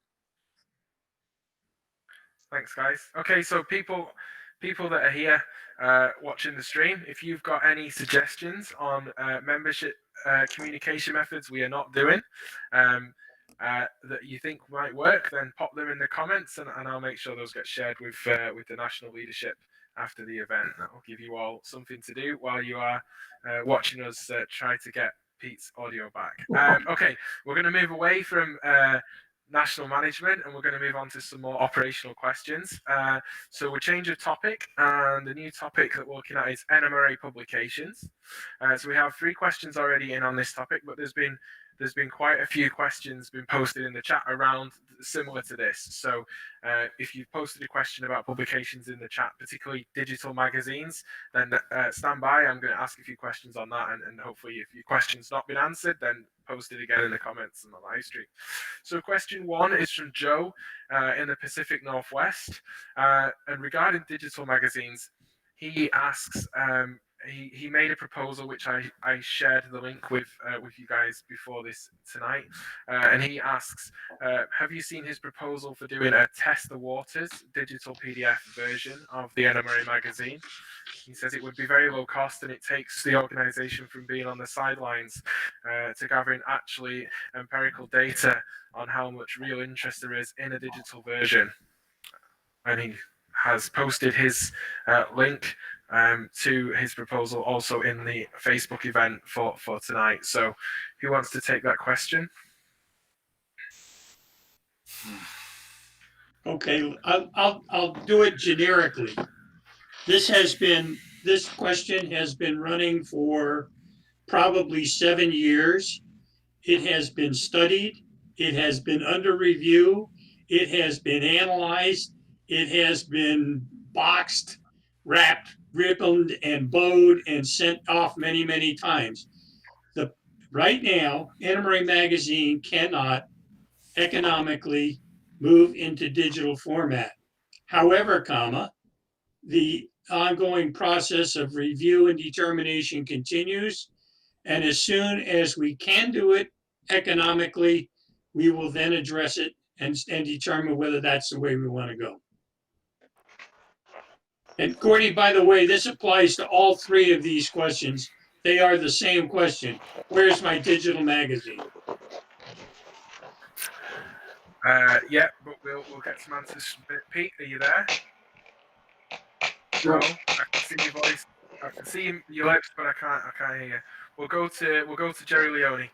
Thanks, guys. Okay, so people that are here watching the stream, if you've got any suggestions on membership communication methods we are not doing that you think might work, then pop them in the comments, and I'll make sure those get shared with the national leadership after the event. That will give you all something to do while you are watching us try to get Pete's audio back. Okay, we're going to move away from national management, and we're going to move on to some more operational questions. So we'll change the topic, and the new topic that we're looking at is NMRA publications. So we have 3 questions already in on this topic, but there's been quite a few questions been posted in the chat around similar to this. So if you've posted a question about publications in the chat, particularly digital magazines, then stand by. I'm going to ask a few questions on that, and hopefully if your question's not been answered, then post it again in the comments on the live stream. So question 1 is from Joe in the Pacific Northwest, and regarding digital magazines, he asks, he made a proposal which I shared the link with you guys before this tonight, and he asks, have you seen his proposal for doing a test the waters digital PDF version of the NMRA magazine? He says it would be very low cost, and it takes the organization from being on the sidelines to gathering actually empirical data on how much real interest there is in a digital version. And he has posted his link to his proposal also in the Facebook event for tonight. So who wants to take that question? Okay, I'll do it generically. This question has been running for probably 7 years. It has been studied. It has been under review. It has been analyzed. It has been boxed, wrapped, ribboned, and bowed and sent off many, many times. Right now, NMRA Magazine cannot economically move into digital format. However, the ongoing process of review and determination continues. And as soon as we can do it economically, we will then address it and determine whether that's the way we want to go. And Gordy, by the way, this applies to all 3 of these questions. They are the same question. Where's my digital magazine? Yeah, but we'll get some answers. Pete, are you there? No, I can see your voice. I can see your lips, but I can't hear you. We'll go to Gerry Leone.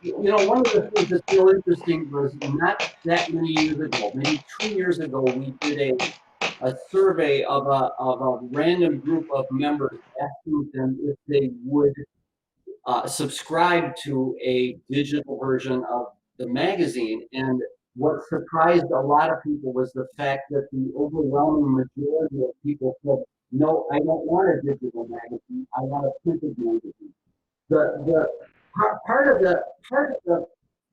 You know, one of the things that's real interesting was not that many years ago, maybe 2 years ago, we did a survey of a random group of members, asking them if they would subscribe to a digital version of the magazine. And what surprised a lot of people was the fact that the overwhelming majority of people said, no, I don't want a digital magazine. I want a printed magazine. The part of the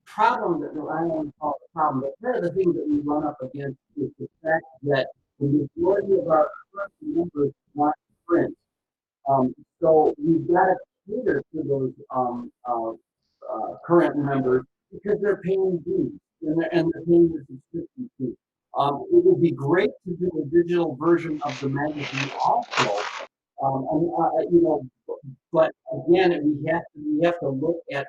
problem that, I don't want to call it a problem, but part of the thing that we run up against is the fact that the majority of our current members want print. So we've got to cater to those current members because they're paying dues and they're paying the subscription fee. It would be great to do a digital version of the magazine also, you know, but again, we have to look at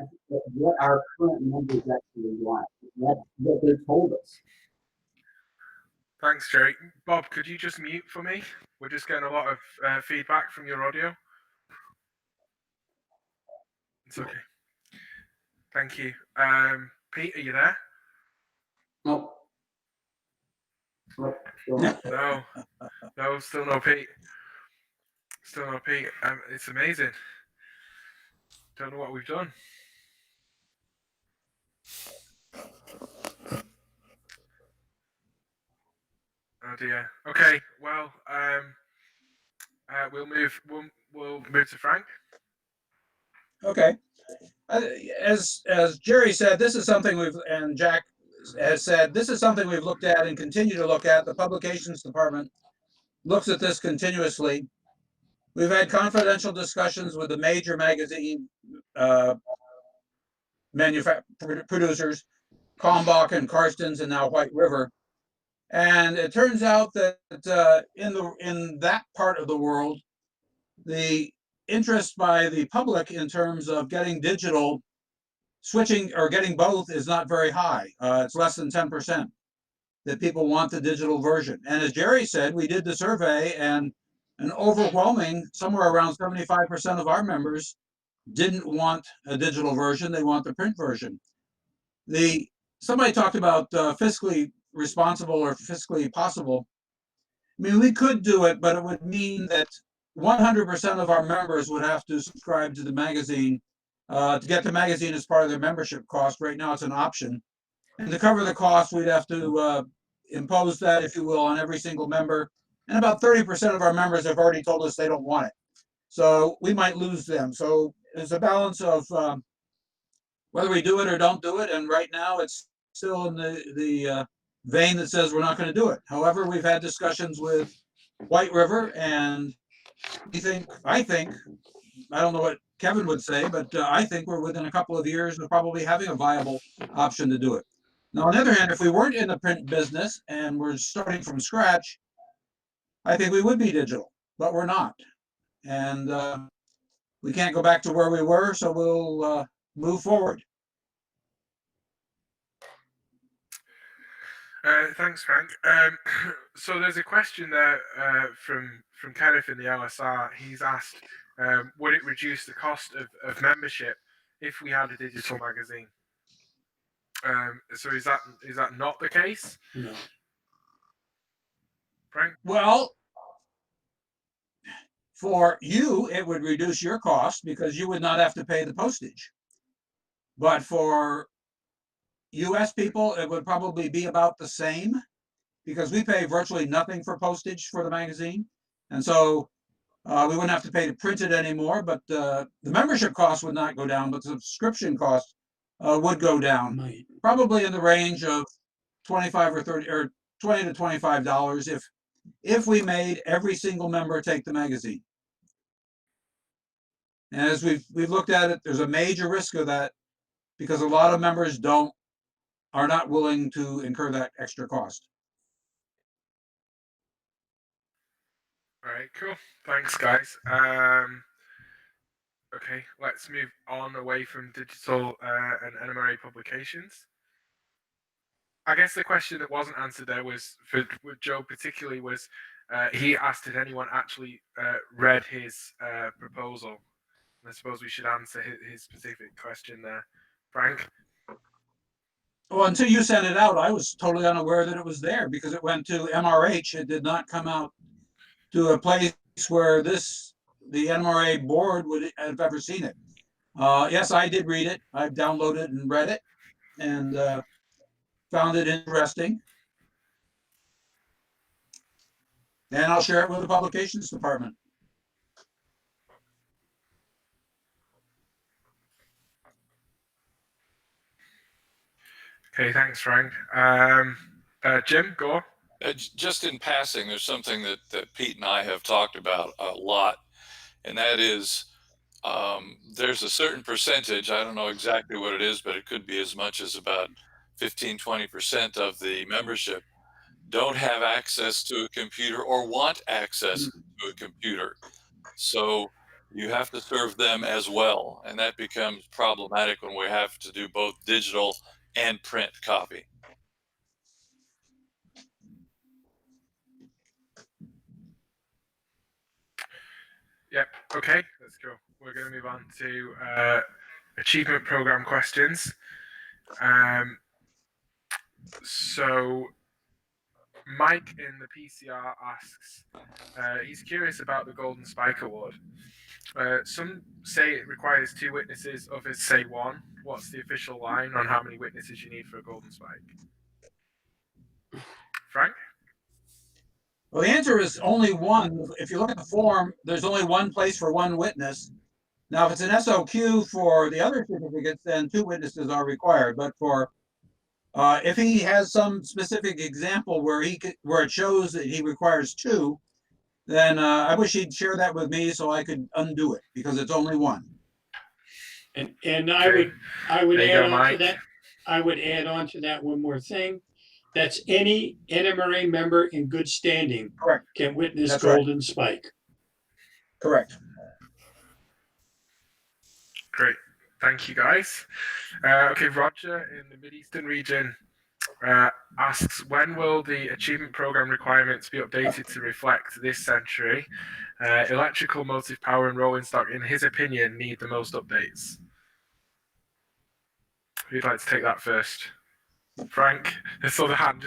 what our current members actually want. That's what they told us. Thanks, Gerry. Bob, could you just mute for me? We're just getting a lot of feedback from your audio. It's okay. Thank you. Pete, are you there? No. No, still no Pete. Still no Pete. It's amazing. Don't know what we've done. Oh dear. Okay. Well, we'll move to Frank. Okay. As Gerry said, this is something and Jack has said, this is something we've looked at and continue to look at. The publications department looks at this continuously. We've had confidential discussions with the major magazine producers, Kalmbach and Karstens, and now White River. And it turns out that in that part of the world, the interest by the public in terms of getting digital, switching or getting both, is not very high. It's less than 10% that people want the digital version. And as Gerry said, we did the survey, and an overwhelming, somewhere around 75% of our members didn't want a digital version. They want the print version. Somebody talked about fiscally responsible or fiscally possible. I mean, we could do it, but it would mean that 100% of our members would have to subscribe to the magazine. To get the magazine as part of their membership cost. Right now, it's an option. And to cover the cost, we'd have to impose that, if you will, on every single member. And about 30% of our members have already told us they don't want it. So we might lose them. So it's a balance of whether we do it or don't do it. And right now, it's still in the vein that says we're not going to do it. However, we've had discussions with White River, and I think, I don't know what Kevin would say, but I think we're within a couple of years of probably having a viable option to do it. Now, on the other hand, if we weren't in the print business and we're starting from scratch, I think we would be digital, but we're not. And we can't go back to where we were, so we'll move forward. Thanks, Frank. So there's a question there from Kenneth in the LSR. He's asked, would it reduce the cost of membership if we had a digital magazine? So is that not the case? No. Frank? Well, for you, it would reduce your cost because you would not have to pay the postage. But for US people, it would probably be about the same because we pay virtually nothing for postage for the magazine. And so we wouldn't have to pay to print it anymore, but the membership cost would not go down, but the subscription cost would go down, probably in the range of 25 or 30 or $20 to $25 if we made every single member take the magazine. And as we've looked at it, there's a major risk of that because a lot of members are not willing to incur that extra cost. All right, cool. Thanks, guys. Okay, let's move on away from digital and NMRA publications. I guess the question that wasn't answered there was, for Joe particularly, was he asked if anyone actually read his proposal. And I suppose we should answer his specific question there. Frank? Well, until you sent it out, I was totally unaware that it was there because it went to MRH. It did not come out to a place where the NMRA board would have ever seen it. Yes, I did read it. I've downloaded and read it and found it interesting. And I'll share it with the publications department. Okay, thanks, Frank. Jim, go on. Just in passing, there's something that Pete and I have talked about a lot, and that is there's a certain percentage, I don't know exactly what it is, but it could be as much as about 15-20% of the membership don't have access to a computer or want access to a computer. So you have to serve them as well, and that becomes problematic when we have to do both digital and print copy. Yep. Okay, let's go. We're going to move on to achievement program questions. So Mike in the PCR asks, he's curious about the Golden Spike Award. Some say it requires 2 witnesses, others say 1. What's the official line on how many witnesses you need for a Golden Spike? Frank? Well, the answer is only 1. If you look at the form, there's only 1 place for 1 witness. Now, if it's an SOQ for the other certificates, then 2 witnesses are required. But for If he has some specific example where where it shows that he requires two, then I wish he'd share that with me so I could undo it, because it's only one. And Okay. I would There you add go, on to Mike. that. I would add on to that one more thing. That's any NMRA member in good standing Correct. can witness That's right. Golden Spike. Correct. Great. Thank you, guys. Okay, Roger in the Mid-Eastern region asks, when will the achievement program requirements be updated to reflect this century? Electrical, motive power, and rolling stock, in his opinion, need the most updates. Who'd like to take that first? Frank, I saw the hand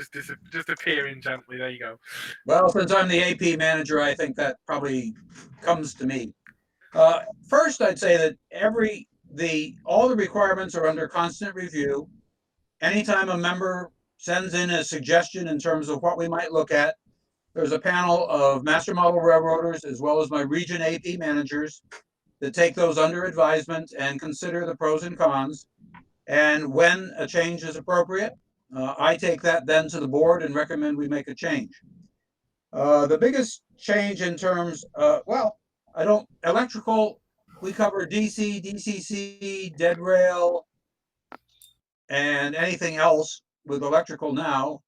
just appearing gently. There you go. Well, since I'm the AP manager, I think that probably comes to me. First, I'd say that all the requirements are under constant review. Anytime a member sends in a suggestion in terms of what we might look at, there's a panel of master model railroaders as well as my region AP managers that take those under advisement and consider the pros and cons. And when a change is appropriate, I take that then to the board and recommend we make a change. The biggest change in terms, electrical, we cover DC, DCC, dead rail, and anything else with electrical now.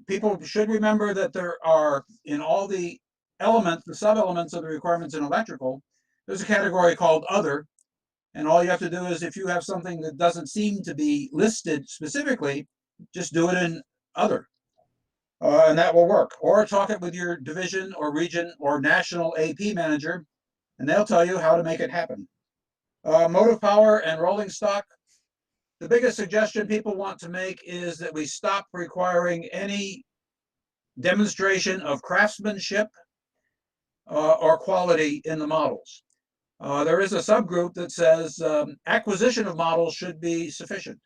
People should remember that there are, in all the elements, the sub-elements of the requirements in electrical, there's a category called other. And all you have to do is, if you have something that doesn't seem to be listed specifically, just do it in other. And that will work. Or talk it with your division or region or national AP manager, and they'll tell you how to make it happen. Motive power and rolling stock. The biggest suggestion people want to make is that we stop requiring any demonstration of craftsmanship or quality in the models. There is a subgroup that says acquisition of models should be sufficient,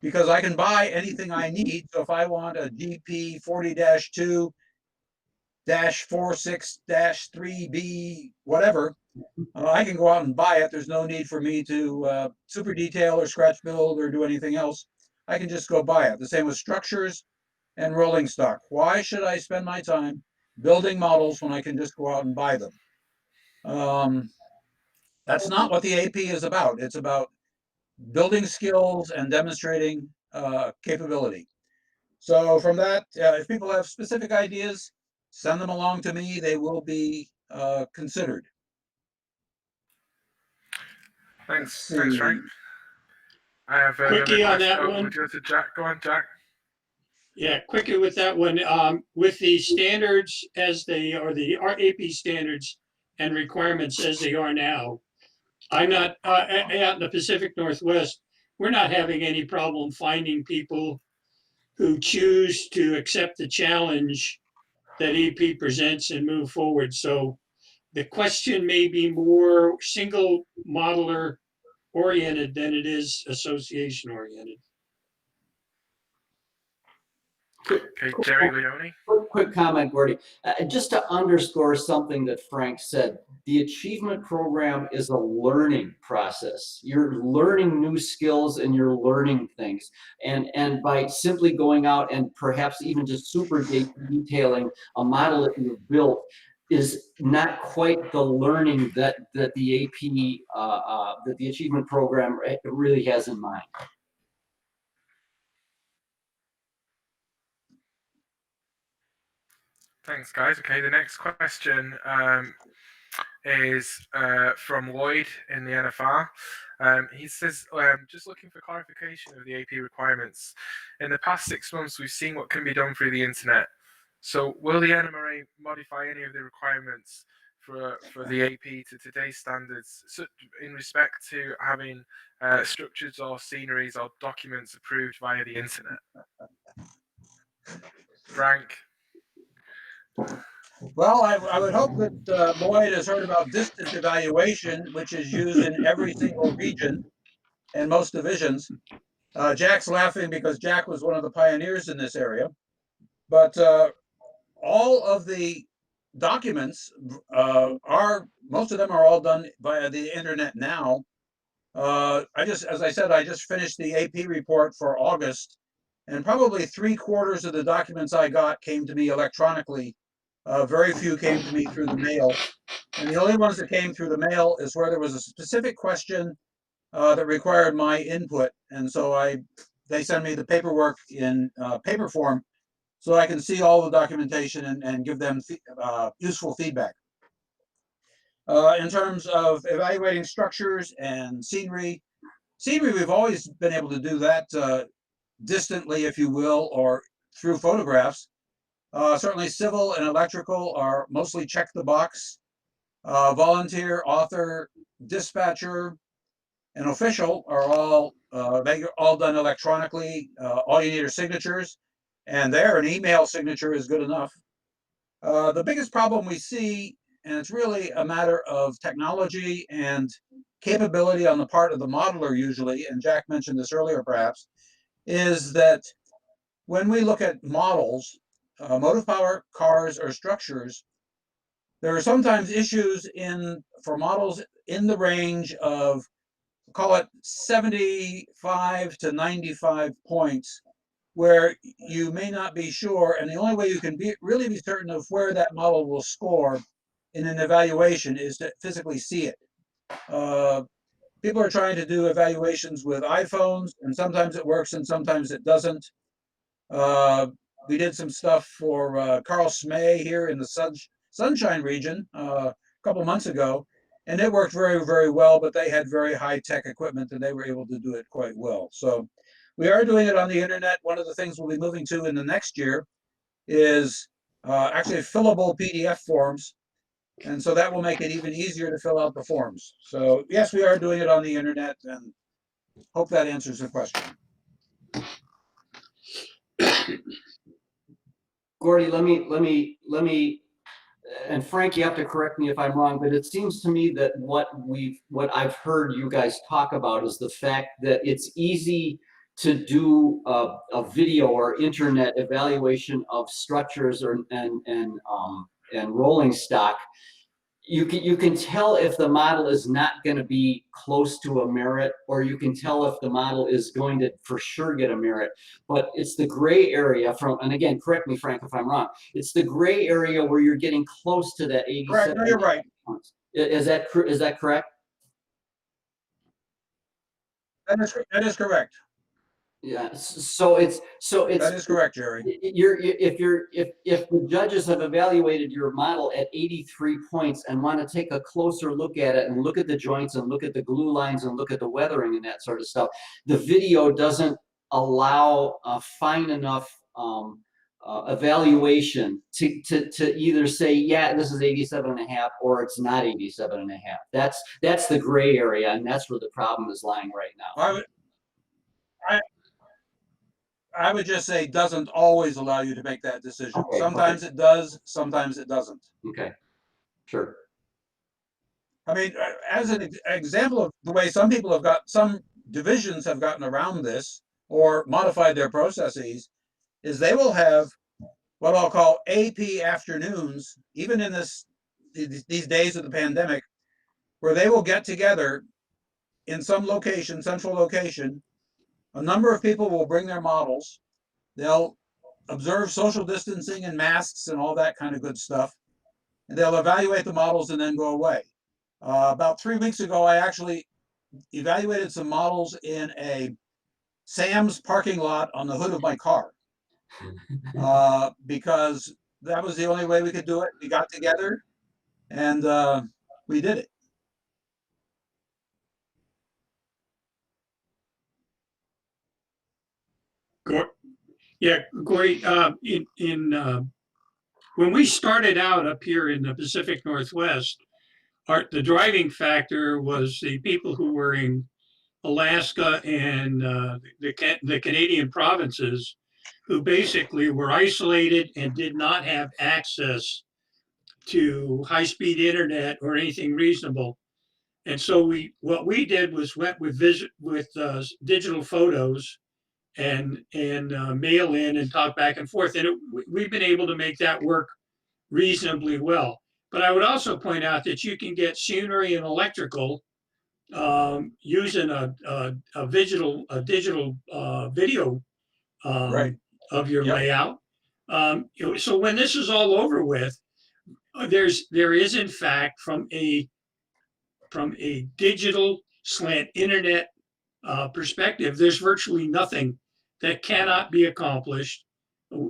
because I can buy anything I need. So if I want a GP 40-2-46-3B, whatever, I can go out and buy it. There's no need for me to super detail or scratch build or do anything else. I can just go buy it. The same with structures and rolling stock. Why should I spend my time building models when I can just go out and buy them? That's not what the AP is about. It's about building skills and demonstrating capability. So from that, if people have specific ideas, send them along to me. They will be considered. Thanks, Frank. I have Quickie on that one. Would you go to Jack? Go on, Jack. Yeah, quickly with that one. With the standards as they are, the AP standards and requirements as they are now, I'm not out in the Pacific Northwest. We're not having any problem finding people who choose to accept the challenge that AP presents and move forward. So the question may be more single modeler oriented than it is association oriented. Okay, Gerry, Leone. Quick comment, Gordy. Just to underscore something that Frank said, the achievement program is a learning process. You're learning new skills and you're learning things. And by simply going out and perhaps even just super detailing a model that you've built is not quite the learning that the AP, that the achievement program really has in mind. Thanks, guys. Okay, the next question is from Lloyd in the NFR. He says, just looking for clarification of the AP requirements. In the past 6 months, we've seen what can be done through the internet. So will the NMRA modify any of the requirements for the AP to today's standards in respect to having structures or sceneries or documents approved via the internet? Frank? Well, I would hope that Lloyd has heard about distance evaluation, which is used in every single region and most divisions. Jack's laughing because Jack was one of the pioneers in this area. But all of the documents most of them are all done via the internet now. As I said, I just finished the AP report for August, and probably 3/4 of the documents I got came to me electronically. Very few came to me through the mail. And the only ones that came through the mail is where there was a specific question that required my input. And so they send me the paperwork in paper form so I can see all the documentation and give them useful feedback. In terms of evaluating structures and scenery, we've always been able to do that distantly, if you will, or through photographs. Certainly civil and electrical are mostly check the box. Volunteer, author, dispatcher, and official are all all done electronically. All you need are signatures, and there an email signature is good enough. The biggest problem we see, and it's really a matter of technology and capability on the part of the modeler usually, and Jack mentioned this earlier perhaps, is that when we look at models, motive power, cars, or structures, there are sometimes issues for models in the range of, call it 75 to 95 points, where you may not be sure, and the only way you can really be certain of where that model will score in an evaluation is to physically see it. People are trying to do evaluations with iPhones, and sometimes it works and sometimes it doesn't. We did some stuff for Carl Smay here in the Sunshine region a couple months ago, and it worked very, very well, but they had very high-tech equipment and they were able to do it quite well. So we are doing it on the internet. One of the things we'll be moving to in the next year is actually fillable PDF forms. And so that will make it even easier to fill out the forms. So yes, we are doing it on the internet, and hope that answers the question. Gordy, let me, and Frank, you have to correct me if I'm wrong, but it seems to me that what I've heard you guys talk about is the fact that it's easy to do a video or internet evaluation of structures and rolling stock. You can tell if the model is not going to be close to a merit, or you can tell if the model is going to for sure get a merit. But it's the gray area and again, correct me, Frank, if I'm wrong. It's the gray area where you're getting close to that 87. Correct. No, you're right. Is that correct? That is correct. Yeah. So it's That is correct, Gerry. If the judges have evaluated your model at 83 points and want to take a closer look at it and look at the joints and look at the glue lines and look at the weathering and that sort of stuff, the video doesn't allow a fine enough evaluation to either say, yeah, this is 87.5 or it's not 87.5. That's the gray area, and that's where the problem is lying right now. I would just say doesn't always allow you to make that decision. Okay, sometimes it does, sometimes it doesn't. Okay, sure. I mean, as an example of the way some divisions have gotten around this or modified their processes, is they will have what I'll call AP afternoons, even in these days of the pandemic, where they will get together in some location, central location. A number of people will bring their models. They'll observe social distancing and masks and all that kind of good stuff. And they'll evaluate the models and then go away. About 3 weeks ago, I actually evaluated some models in a Sam's parking lot on the hood of my car because that was the only way we could do it. We got together and we did it. Yeah, Gordy, when we started out up here in the Pacific Northwest, the driving factor was the people who were in Alaska and the Canadian provinces, who basically were isolated and did not have access to high-speed internet or anything reasonable. And so what we did was went with digital photos and mail in and talk back and forth. And we've been able to make that work reasonably well. But I would also point out that you can get scenery and electrical using a digital video Right. of your Yep. layout. So when this is all over with, there is in fact from a digital slant internet perspective, there's virtually nothing that cannot be accomplished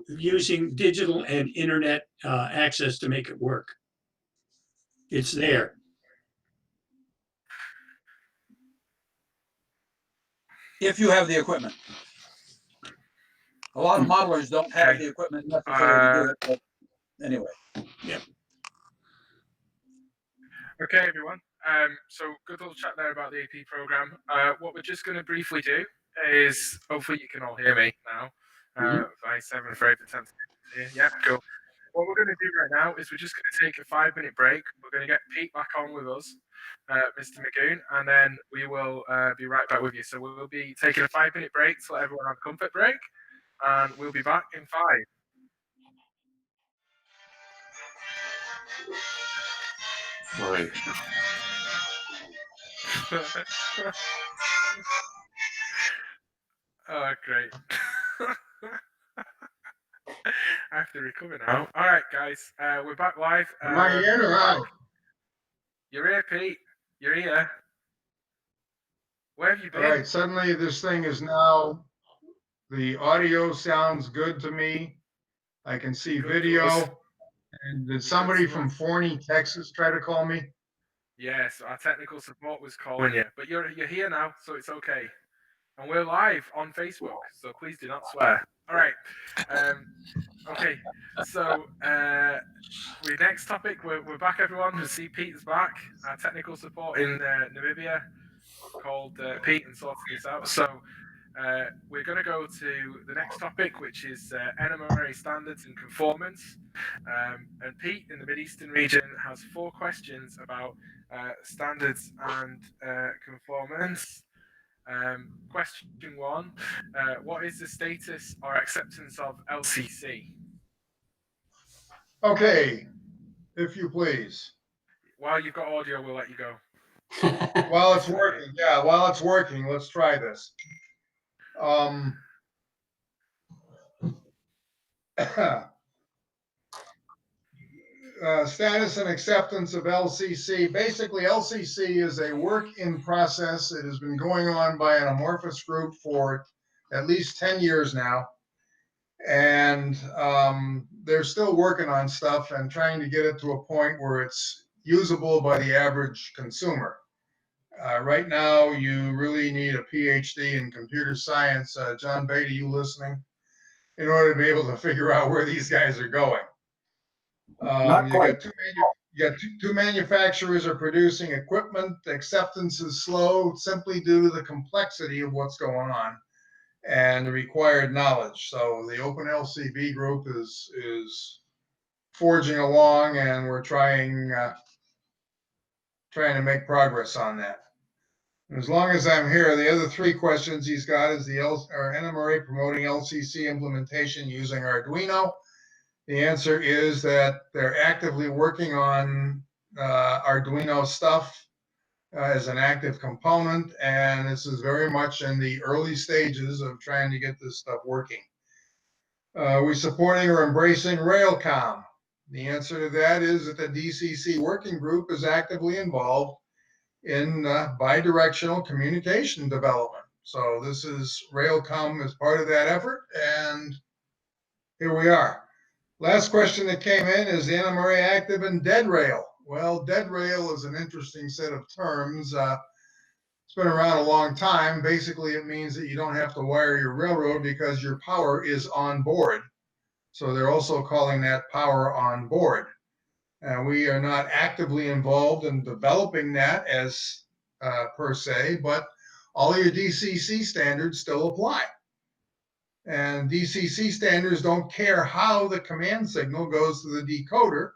using digital and internet access to make it work. It's there. If you have the equipment. A lot of modelers don't have the equipment necessary to do it, but anyway. Yep. Okay, everyone. So good little chat there about the AP program. What we're just going to briefly do is, hopefully you can all hear me now. I said I'm afraid the 10th. Yeah, cool. What we're going to do right now is we're just going to take a 5-minute break. We're going to get Pete back on with us, Mr. Magoun, and then we will be right back with you. So we'll be taking a 5-minute break to let everyone have a comfort break, and we'll be back in 5. Right. Oh, great. I have to recover now. All right, guys, we're back live. Am I in or out? You're here, Pete. You're here. Where have you been? All right, suddenly this thing is now, the audio sounds good to me. I can see video. And did somebody from Forney, Texas try to call me? Yes, our technical support was calling you, but you're here now, so it's okay. And we're live on Facebook, so please do not swear. All right. Okay. So the next topic, we're back, everyone. We see Pete's back. Our technical support in Namibia called Pete and sorted this out. So we're going to go to the next topic, which is NMRA standards and conformance. And Pete in the Mid-Eastern region has 4 questions about standards and conformance. Question 1, what is the status or acceptance of LCC? Okay, if you please. While you've got audio, we'll let you go. While it's working, yeah, while it's working, let's try this. Status and acceptance of LCC. Basically, LCC is a work in process. It has been going on by an amorphous group for at least 10 years now. And they're still working on stuff and trying to get it to a point where it's usable by the average consumer. Right now, you really need a PhD in computer science. John Bate, you listening? In order to be able to figure out where these guys are going. Not quite. You got two manufacturers are producing equipment. Acceptance is slow simply due to the complexity of what's going on and the required knowledge. So the Open LCB group is forging along, and we're trying to make progress on that. And as long as I'm here, the other 3 questions he's got is the NMRA promoting LCC implementation using Arduino. The answer is that they're actively working on Arduino stuff as an active component, and this is very much in the early stages of trying to get this stuff working. We're supporting or embracing Railcom. The answer to that is that the DCC working group is actively involved in bidirectional communication development. So this is Railcom as part of that effort, and here we are. Last question that came in is the NMRA active in dead rail? Well, dead rail is an interesting set of terms. It's been around a long time. Basically, it means that you don't have to wire your railroad because your power is on board. So they're also calling that power on board. And we are not actively involved in developing that as per se, but all your DCC standards still apply. And DCC standards don't care how the command signal goes to the decoder.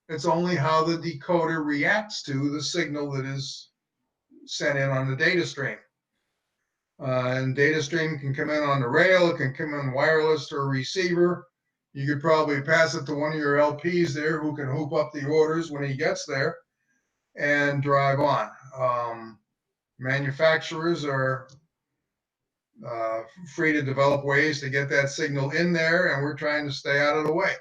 It's only how the decoder reacts to the signal that is sent in on the data stream. And data stream can come in on the rail, it can come in wireless to a receiver. You could probably pass it to one of your LPs there who can hoop up the orders when he gets there and drive on. Manufacturers are free to develop ways to get that signal in there, and we're trying to stay out of the way.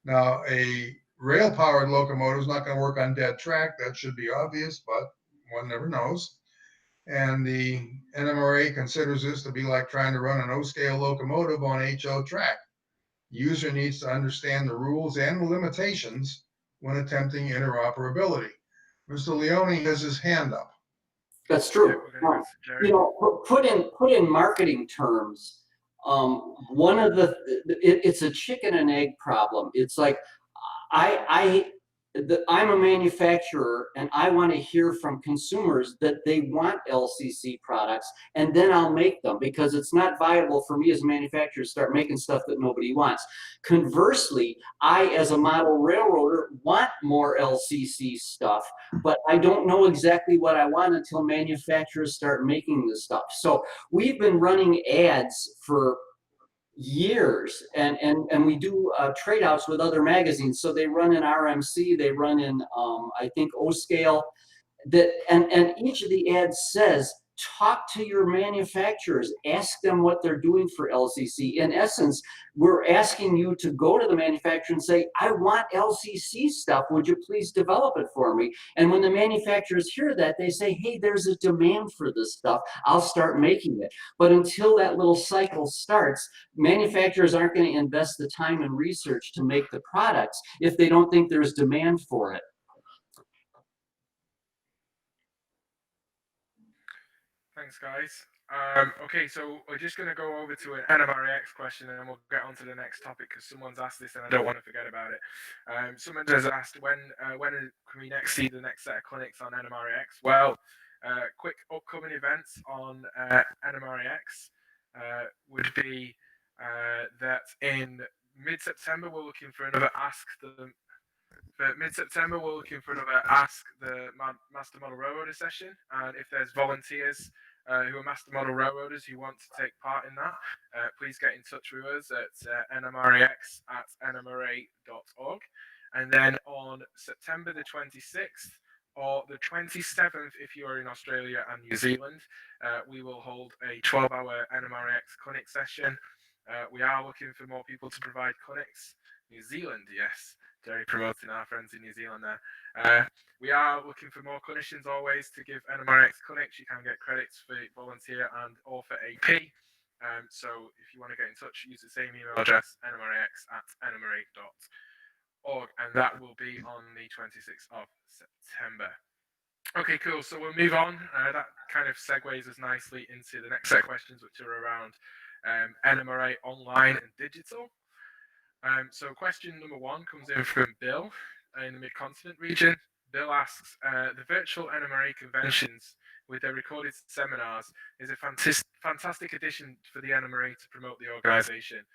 Now, a rail-powered locomotive is not going to work on dead track. That should be obvious, but one never knows. And the NMRA considers this to be like trying to run an O-scale locomotive on HO track. User needs to understand the rules and the limitations when attempting interoperability. Mr. Leone has his hand up. That's Yeah, true. we're going to go to Gerry. You know, put in marketing terms, one of it's a chicken and egg problem. It's like I'm a manufacturer and I want to hear from consumers that they want LCC products, and then I'll make them, because it's not viable for me as a manufacturer to start making stuff that nobody wants. Conversely, I as a model railroader want more LCC stuff, but I don't know exactly what I want until manufacturers start making this stuff. So we've been running ads for years, and we do trade outs with other magazines. So they run in RMC, they run in I think O Scale, that and each of the ads says, talk to your manufacturers, ask them what they're doing for LCC. In essence, we're asking you to go to the manufacturer and say, I want LCC stuff, would you please develop it for me? And when the manufacturers hear that, they say, hey, there's a demand for this stuff, I'll start making it. But until that little cycle starts, manufacturers aren't going to invest the time and research to make the products if they don't think there's demand for it. Thanks, guys. Okay, so we're just going to go over to an NMRAX question, and then we'll get on to the next topic, because someone's asked this and I don't want to forget about it. Someone has asked, when can we next see the next set of clinics on NMRAX? Well, quick upcoming events on NMRAX would be that in mid-September we're looking for another Ask the Master Model Railroader session, and if there's volunteers who are Master Model Railroaders who want to take part in that, please get in touch with us at nmrax@nmra.org. And then on September the 26th or the 27th, if you are in Australia and New Zealand, we will hold a 12-hour NMRAX clinic session. We are looking for more people to provide clinics. New Zealand, yes. Gerry promoting our friends in New Zealand there. We are looking for more clinicians always to give NMRAX clinics. You can get credits for volunteer and or for AP. So if you want to get in touch, use the same email address, nmrax@nmra.org, and that will be on the 26th of September. Okay, cool. So we'll move on. That kind of segues us nicely into the next set of questions, which are around NMRA online and digital. So question number one comes in from Bill in the Mid-Continent region. Bill asks, the virtual NMRA conventions with their recorded seminars is a fantastic addition for the NMRA to promote the organisation.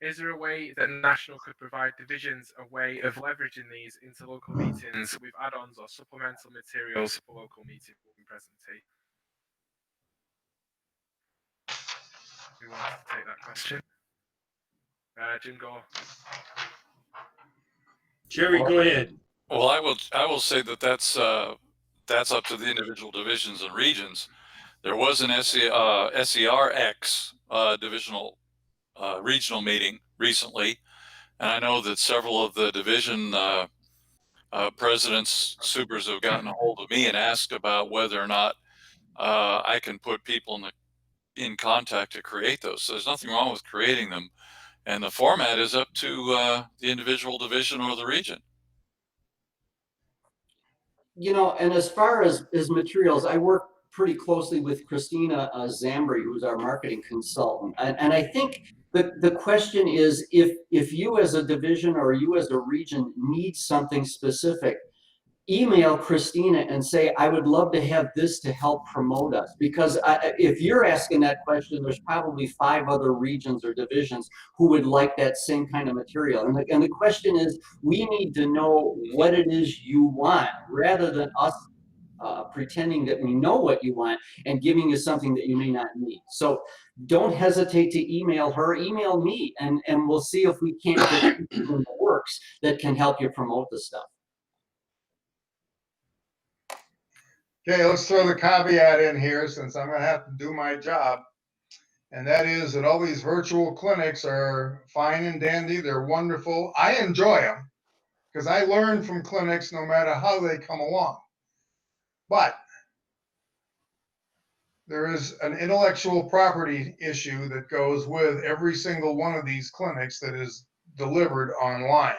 Is there a way that National could provide divisions a way of leveraging these into local meetings with add-ons or supplemental materials for local meeting presentation? Who wants to take that question? Jim Gore. Gerry, go ahead. Well, I will say that that's up to the individual divisions and regions. There was an SERX divisional regional meeting recently, and I know that several of the division presidents, supers have gotten a hold of me and asked about whether or not I can put people in contact to create those. So there's nothing wrong with creating them, and the format is up to the individual division or the region. You know, and as far as materials, I work pretty closely with Christina Zambri, who's our marketing consultant. And I think the question is, if you as a division or you as a region need something specific, email Christina and say, I would love to have this to help promote us. Because if you're asking that question, there's probably 5 other regions or divisions who would like that same kind of material. And the question is, we need to know what it is you want, rather than us pretending that we know what you want and giving you something that you may not need. So don't hesitate to email her, email me, and we'll see if we can't get something in the works that can help you promote the stuff. Okay, let's throw the caveat in here since I'm going to have to do my job. And that is that all these virtual clinics are fine and dandy. They're wonderful. I enjoy them because I learn from clinics no matter how they come along. But there is an intellectual property issue that goes with every single one of these clinics that is delivered online.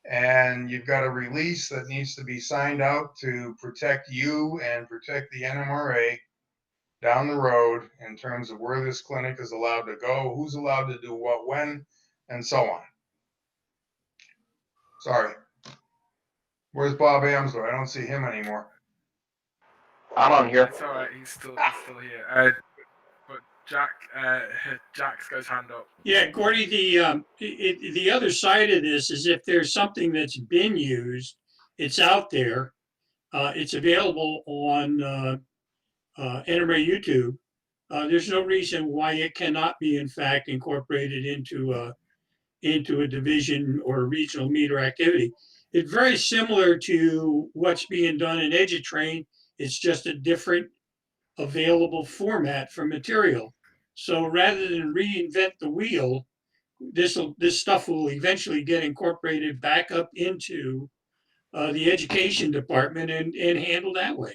And you've got a release that needs to be signed out to protect you and protect the NMRA down the road in terms of where this clinic is allowed to go, who's allowed to do what, when, and so on. Sorry. Where's Bob Amsler? I don't see him anymore. I'm on here. It's all right. He's still here. But Jack's got his hand up. Yeah, Gordy, the other side of this is if there's something that's been used, it's out there, it's available on NMRA YouTube. There's no reason why it cannot be, in fact, incorporated into a division or a regional meter activity. It's very similar to what's being done in EduTrain. It's just a different available format for material. So rather than reinvent the wheel, this stuff will eventually get incorporated back up into the education department and handled that way.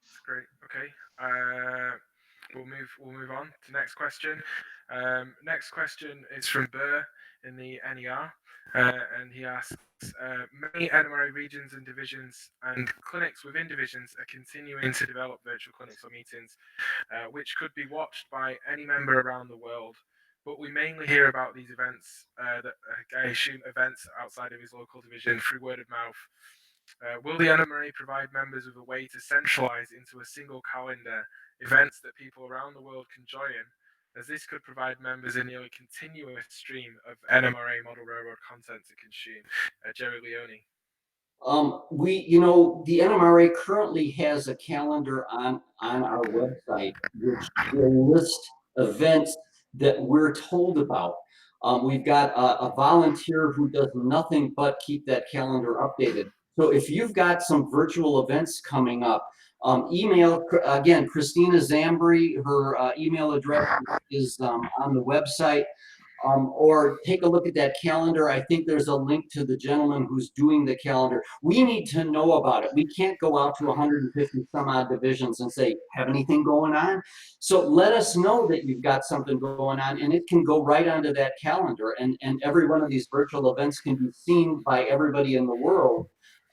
That's great. Okay. We'll move on to next question. Next question is from Burr in the NER, and he asks, many NMRA regions and divisions and clinics within divisions are continuing to develop virtual clinics or meetings, which could be watched by any member around the world. But we mainly hear about these events, that I assume events outside of his local division, through word of mouth. Will the NMRA provide members with a way to centralize into a single calendar events that people around the world can join, as this could provide members a nearly continuous stream of NMRA model railroad content to consume? Gerry, Leone. The NMRA currently has a calendar on our website, which will list events that we're told about. We've got a volunteer who does nothing but keep that calendar updated. So if you've got some virtual events coming up, email, again, Christina Zambri, her email address is on the website. Or take a look at that calendar. I think there's a link to the gentleman who's doing the calendar. We need to know about it. We can't go out to 150 some odd divisions and say, have anything going on? So let us know that you've got something going on, and it can go right onto that calendar. And every one of these virtual events can be seen by everybody in the world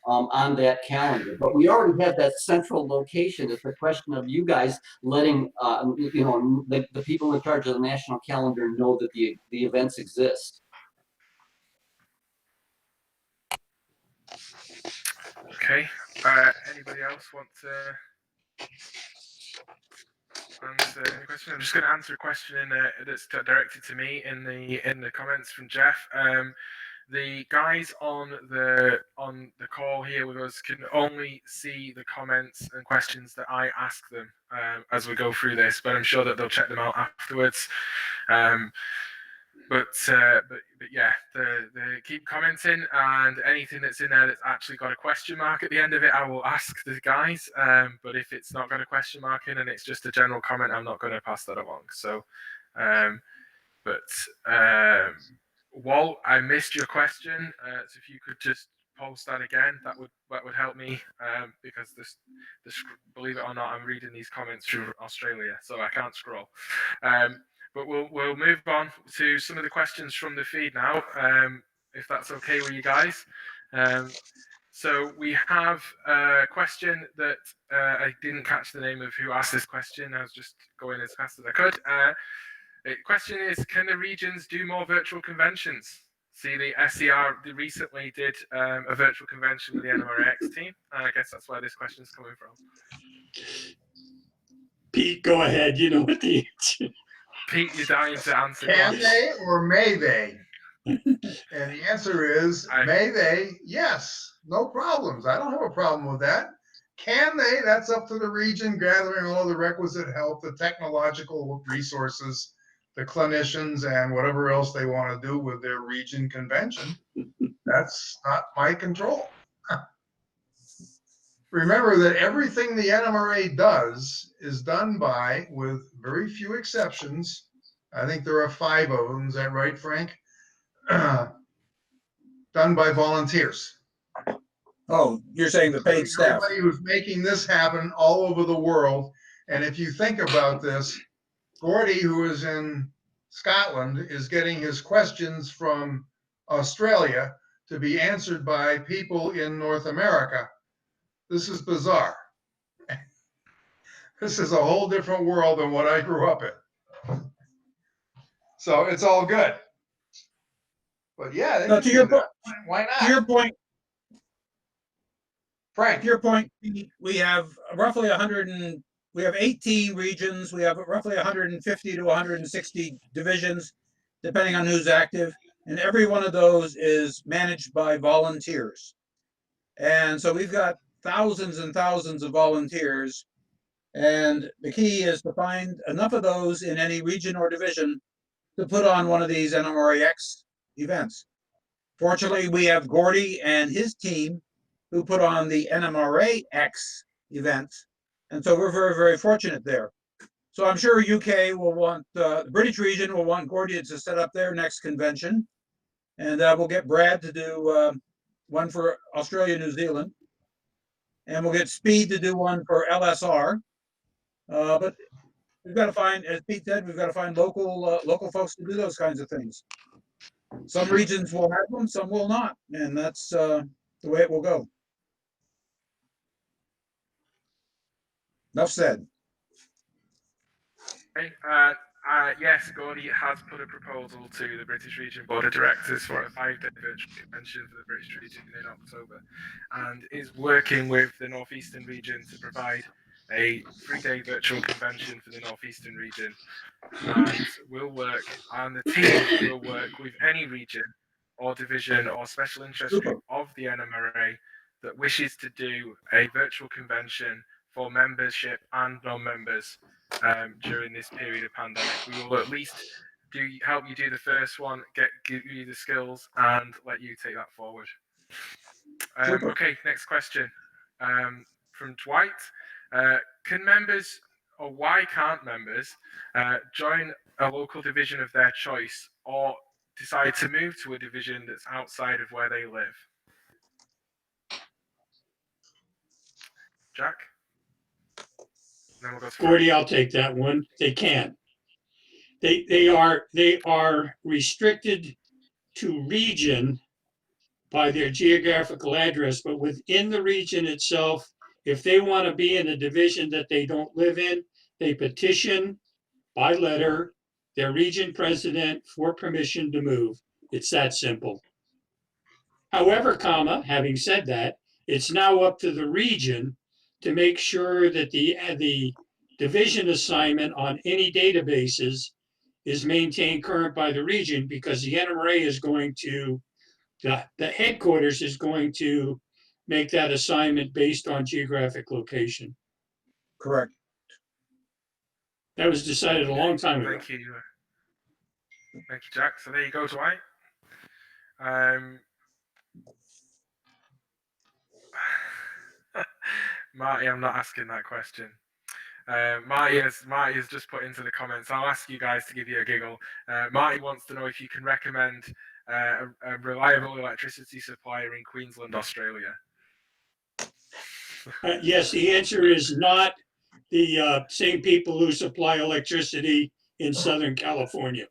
on that calendar. But we already have that central location. It's a question of you guys letting the people in charge of the national calendar know that the events exist. Okay. Anybody else want to answer any question? I'm just going to answer a question that's directed to me in the comments from Jeff. The guys on the call here with us can only see the comments and questions that I ask them as we go through this, but I'm sure that they'll check them out afterwards. But yeah, they keep commenting, and anything that's in there that's actually got a question mark at the end of it, I will ask the guys. But if it's not got a question mark in and it's just a general comment, I'm not going to pass that along. So, Walt, I missed your question, so if you could just post that again, that would help me, because this, believe it or not, I'm reading these comments through Australia, so I can't scroll. But we'll move on to some of the questions from the feed now, if that's okay with you guys. So we have a question that I didn't catch the name of who asked this question. I was just going as fast as I could. The question is, can the regions do more virtual conventions? See, the SCR recently did a virtual convention with the NMRA team, and I guess that's where this question is coming from. Pete, go ahead. You know what the answer. Pete, you're dying to answer. Can they or may they? And the answer is, may they? Yes, no problems. I don't have a problem with that. Can they? That's up to the region, gathering all the requisite help, the technological resources, the clinicians, and whatever else they want to do with their region convention. That's not my control. remember that everything the NMRA does is done by, with very few exceptions, I think there are 5 of them, is that right, Frank? Done by volunteers. Oh, you're saying the paid staff. Everybody who's making this happen all over the world. And if you think about this, Gordy, who is in Scotland, is getting his questions from Australia to be answered by people in North America. This is bizarre. This is a whole different world than what I grew up in. So it's all good. But yeah, they Now, can do that. Why to your not? point, Frank, to your point, we have roughly 100 and we have 18 regions. We have roughly 150 to 160 divisions, depending on who's active. And every one of those is managed by volunteers. And so we've got thousands and thousands of volunteers. And the key is to find enough of those in any region or division to put on one of these NMRAX events. Fortunately, we have Gordy and his team who put on the NMRAX events. And so we're very, very fortunate there. So I'm sure UK will want, the British region will want Gordy to set up their next convention. And we'll get Brad to do one for Australia, New Zealand. And we'll get Speed to do one for LSR. But we've got to find, as Pete said, we've got to find local folks to do those kinds of things. Some regions will have them, some will not. And that's the way it will go. Enough said. Okay, yes, Gordy has put a proposal to the British Region Board of Directors for a 5-day virtual convention for the British region in October, and is working with the Northeastern region to provide a 3-day virtual convention for the Northeastern region. And we'll work, and the team will work with any region or division or special interest group of the NMRA that wishes to do a virtual convention for membership and non-members during this period of pandemic. We will at least help you do the first one, give you the skills, and let you take that forward. Okay, next question from Dwight. Can members, or why can't members, join a local division of their choice or decide to move to a division that's outside of where they live? Jack? Then we'll go to Gordy, I'll take that one. They can't. They are restricted to region by their geographical address, but within the region itself, if they want to be in a division that they don't live in, they petition by letter their region president for permission to move. It's that simple. However, having said that, it's now up to the region to make sure that the division assignment on any databases is maintained current by the region, because the NMRA is going to, the headquarters is going to make that assignment based on geographic location. Correct. That was decided a long time ago. Thank you. Thank you, Jack. So there you go, Dwight. Marty, I'm not asking that question. Marty has just put into the comments. I'll ask you guys to give you a giggle. Marty wants to know if you can recommend a reliable electricity supplier in Queensland, Australia. Yes, the answer is not the same people who supply electricity in Southern California.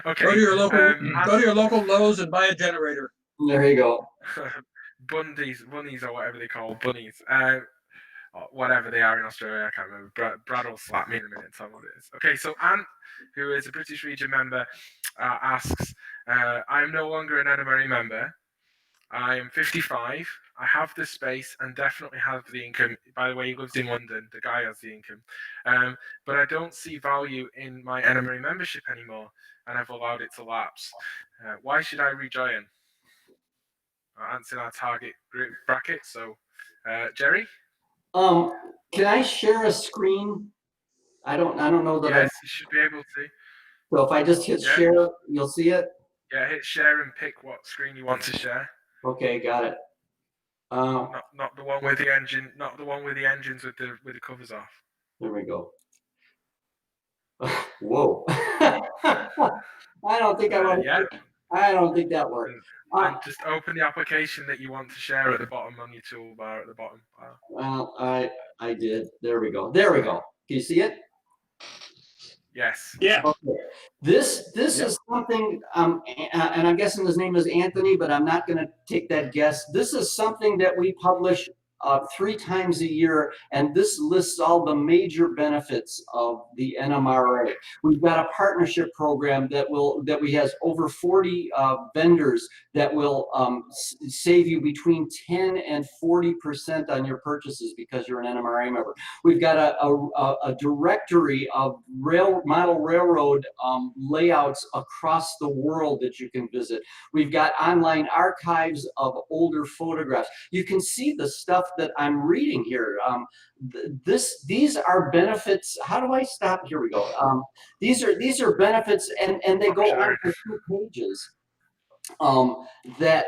Okay. Go to your local Lowe's and buy a generator. There you go. Bunnies, or whatever they call bunnies. Whatever they are in Australia, I can't remember. Brad will slap me in a minute and tell me what it is. Okay, so Anne, who is a British region member, asks, I'm no longer an NMRA member. I am 55. I have the space and definitely have the income. By the way, he lives in London. The guy has the income. But I don't see value in my NMRA membership anymore, and I've allowed it to lapse. Why should I rejoin? Answering our target group bracket. So, Gerry? Can I share a screen? I don't know that. Yes, you should be able to. So if I just hit share, you'll see it. Yeah, hit share and pick what screen you want to share. Okay, got it. Not the one with the engine, not the one with the engines with the covers off. There we go. Whoa. I don't think Yeah. I don't think that worked. And just open the application that you want to share at the bottom on your toolbar at the bottom. Well, I did. There we go. There we go. Can you see it? Yes. Yeah. Okay. This is something, and I'm guessing his name is Anthony, but I'm not going to take that guess. This is something that we publish 3 times a year, and this lists all the major benefits of the NMRA. We've got a partnership program that we has over 40 vendors that will save you between 10 and 40% on your purchases because you're an NMRA member. We've got a directory of model railroad layouts across the world that you can visit. We've got online archives of older photographs. You can see the stuff that I'm reading here. These are benefits. How do I stop? Here we go. These are benefits, and they go on for 2 pages that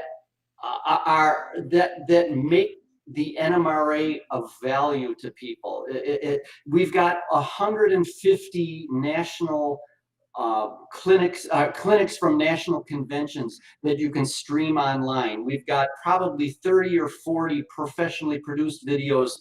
make the NMRA of value to people. We've got 150 national clinics from national conventions that you can stream online. We've got probably 30 or 40 professionally produced videos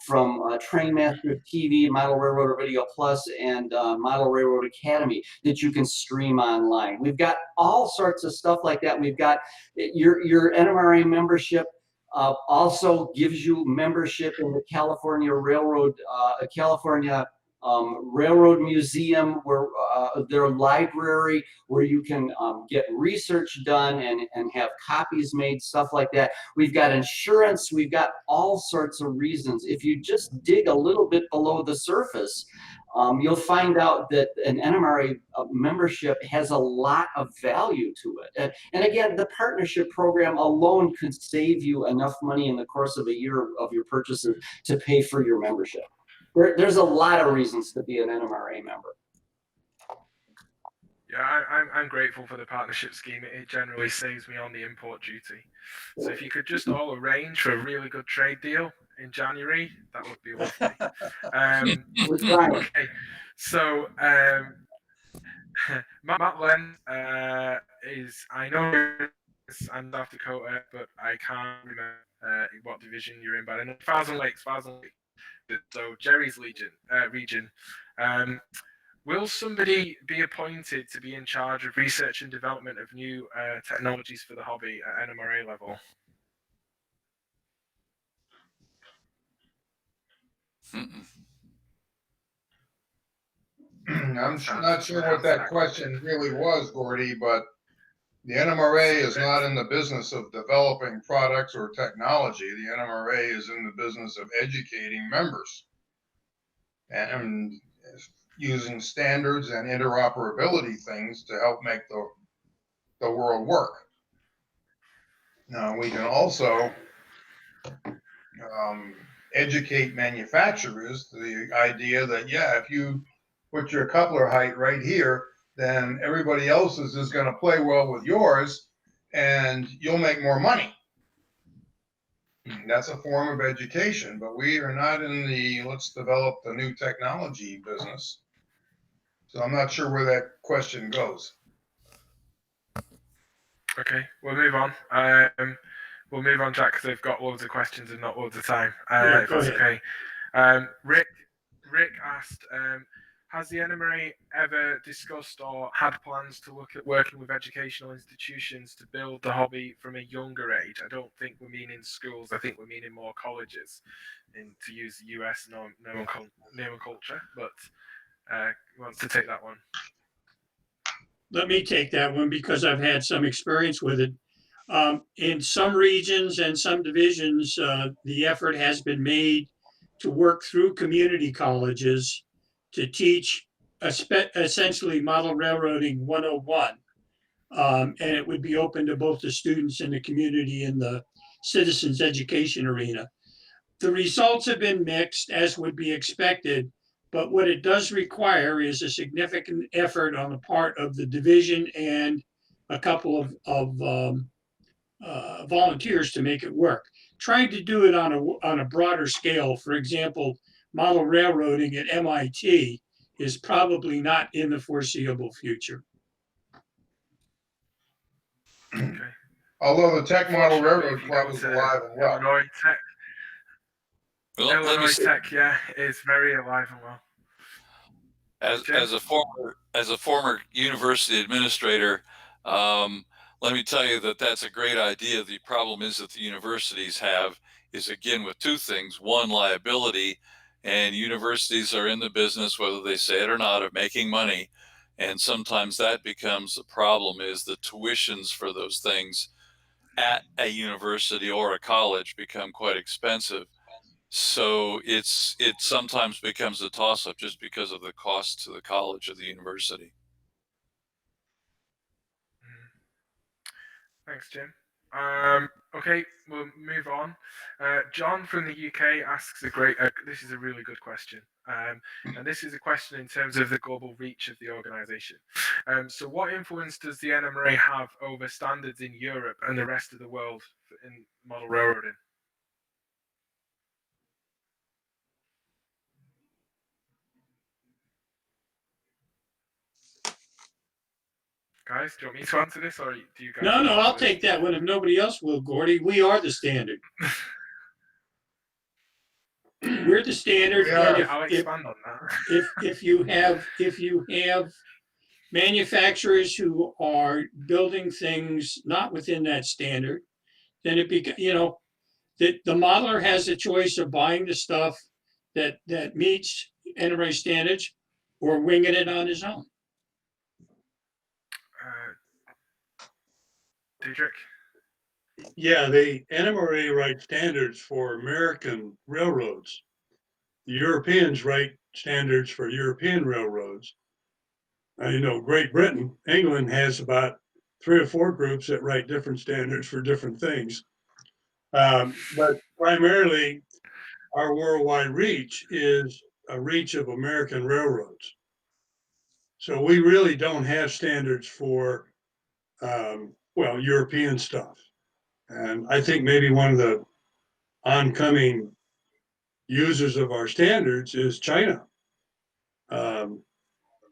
from Trainmaster TV, Model Railroader Video Plus, and Model Railroad Academy that you can stream online. We've got all sorts of stuff like that. We've got your NMRA membership also gives you membership in the California Railroad Railroad Museum, where their library, where you can get research done and have copies made, stuff like that. We've got insurance. We've got all sorts of reasons. If you just dig a little bit below the surface, you'll find out that an NMRA membership has a lot of value to it. And again, the partnership program alone could save you enough money in the course of a year of your purchases to pay for your membership. There's a lot of reasons to be an NMRA member. Yeah, I'm grateful for the partnership scheme. It generally saves me on the import duty. So if you could just all arrange for a really good trade deal in January, that would be lovely. Okay, so Matt Len is, I know I'm South Dakota, but I can't remember what division you're in, but I know Thousand Lakes. So Gerry's region. Will somebody be appointed to be in charge of research and development of new technologies for the hobby at NMRA level? I'm not sure what that question really was, Gordy, but the NMRA is not in the business of developing products or technology. The NMRA is in the business of educating members and using standards and interoperability things to help make the world work. Now, we can also educate manufacturers to the idea that, yeah, if you put your coupler height right here, then everybody else's is going to play well with yours and you'll make more money. That's a form of education, but we are not in the let's develop the new technology business. So I'm not sure where that question goes. Okay, we'll move on. We'll move on, Jack, because they've got loads of questions and not loads of time. Yeah, if that's ahead. Okay. Rick asked, has the NMRA ever discussed or had plans to look at working with educational institutions to build the hobby from a younger age? I don't think we mean in schools. I think we mean in more colleges, to use the US nomenclature. But who wants to take that one? Let me take that one because I've had some experience with it. In some regions and some divisions, the effort has been made to work through community colleges to teach essentially model railroading 101. And it would be open to both the students and the community in the citizens education arena. The results have been mixed, as would be expected, but what it does require is a significant effort on the part of the division and a couple of volunteers to make it work. trying to do it on a broader scale, for example, model railroading at MIT is probably not in the foreseeable future. Okay. Although the Tech Model Fortunately, Railroad if you Club go is to alive and well. Illinois Tech, Well, let me Illinois say, Tech, yeah, is very alive and well. Jim? as a former university administrator, let me tell you that that's a great idea. The problem is that the universities have is again with two things: one, liability, and universities are in the business, whether they say it or not, of making money, and sometimes that becomes the problem. Is the tuitions for those things at a university or a college become quite expensive. So it sometimes becomes a toss up just because of the cost to the college or the university. Thanks, Jim. Okay, we'll move on. John from the UK asks this is a really good question. And this is a question in terms of the global reach of the organization. So what influence does the NMRA have over standards in Europe and the rest of the world in model railroading? Guys, do you want me to answer this, or do you guys? No, I'll take that one if nobody else will, Gordy. We are the standard. We're the standard. Yeah, I'll expand on that. If you have manufacturers who are building things not within that standard, then the modeler has a choice of buying the stuff that meets NMRA standards or winging it on his own. Diedrich? Yeah, the NMRA writes standards for American railroads. The Europeans write standards for European railroads. Great Britain, England has about 3 or 4 groups that write different standards for different things. But primarily, our worldwide reach is a reach of American railroads. So we really don't have standards for, European stuff. And I think maybe one of the oncoming users of our standards is China. I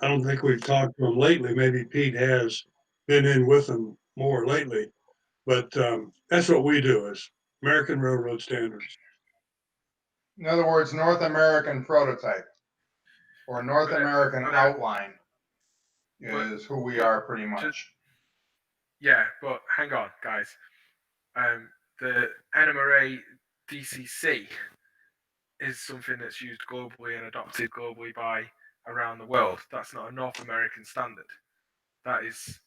don't think we've talked to them lately. Maybe Pete has been in with them more lately. But that's what we do is American Railroad Standards. In other words, North American prototype or North American outline is who we are pretty much. Yeah, but hang on, guys. The NMRA DCC is something that's used globally and adopted globally by around the world. That's not a North American standard. That is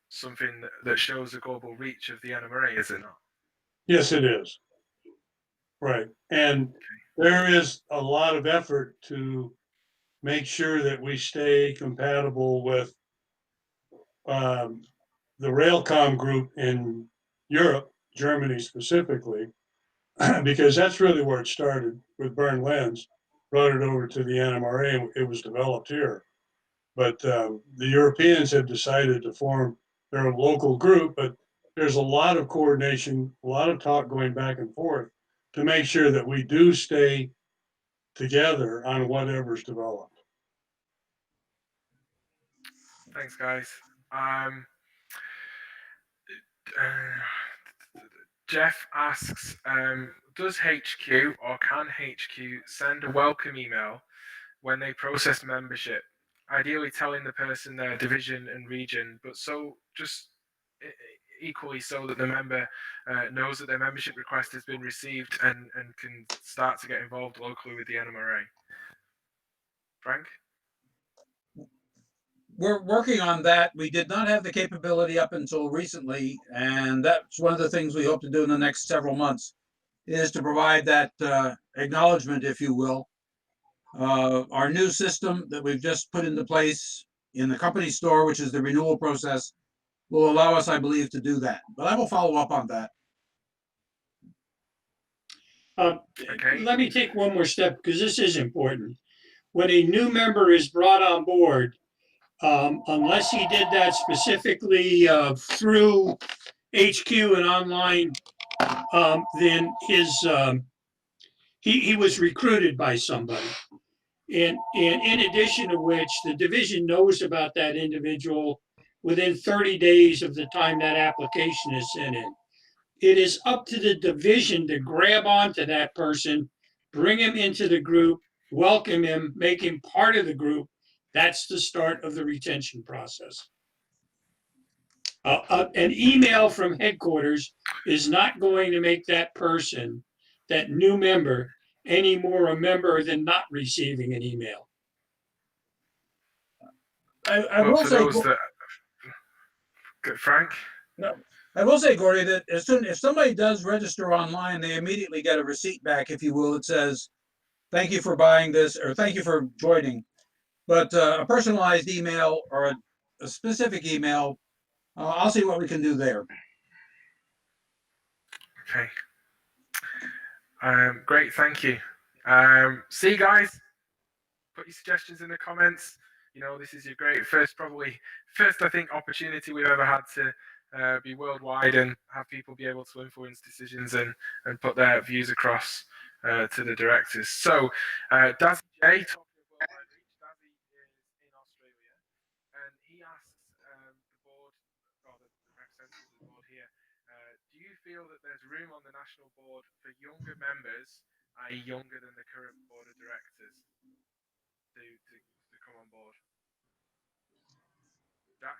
something that shows the global reach of the NMRA, is it not? Yes, it is. Right. And there is a lot of effort to make sure that we stay compatible with the Railcom group in Europe, Germany specifically, because that's really where it started with Bern Lenz, brought it over to the NMRA, and it was developed here. But the Europeans have decided to form their own local group, but there's a lot of coordination, a lot of talk going back and forth to make sure that we do stay together on whatever's developed. Thanks, guys. Jeff asks, does HQ or can HQ send a welcome email when they process membership, ideally telling the person their division and region, but so just equally so that the member knows that their membership request has been received and can start to get involved locally with the NMRA? Frank? We're working on that. We did not have the capability up until recently, and that's one of the things we hope to do in the next several months, is to provide that acknowledgement, if you will. Our new system that we've just put into place in the company store, which is the renewal process, will allow us, I believe, to do that. But I will follow up on that. Okay. Let me take one more step because this is important. When a new member is brought on board, unless he did that specifically through HQ and online then he was recruited by somebody. And in addition to which, the division knows about that individual within 30 days of the time that application is sent in. It is up to the division to grab onto that person, bring him into the group, welcome him, make him part of the group. That's the start of the retention process. An email from headquarters is not going to make that person, that new member, any more a member than not receiving an email. I Well, will for say, those that, Frank? no, I will say, Gordy, that if somebody does register online, they immediately get a receipt back, if you will. It says, "Thank you for buying this," or "Thank you for joining." But a personalized email or a specific email, I'll see what we can do there. Okay. Great, thank you. See you guys. Put your suggestions in the comments. You know, this is your great first, I think, opportunity we've ever had to be worldwide and have people be able to influence decisions and put their views across to the directors. So, Dazzy J, talking of worldwide reach, Dazzy is in Australia, and he asks the board, or the representatives of the board here, do you feel that there's room on the national board for younger members, i.e. younger than the current board of directors, to come on board? Jack?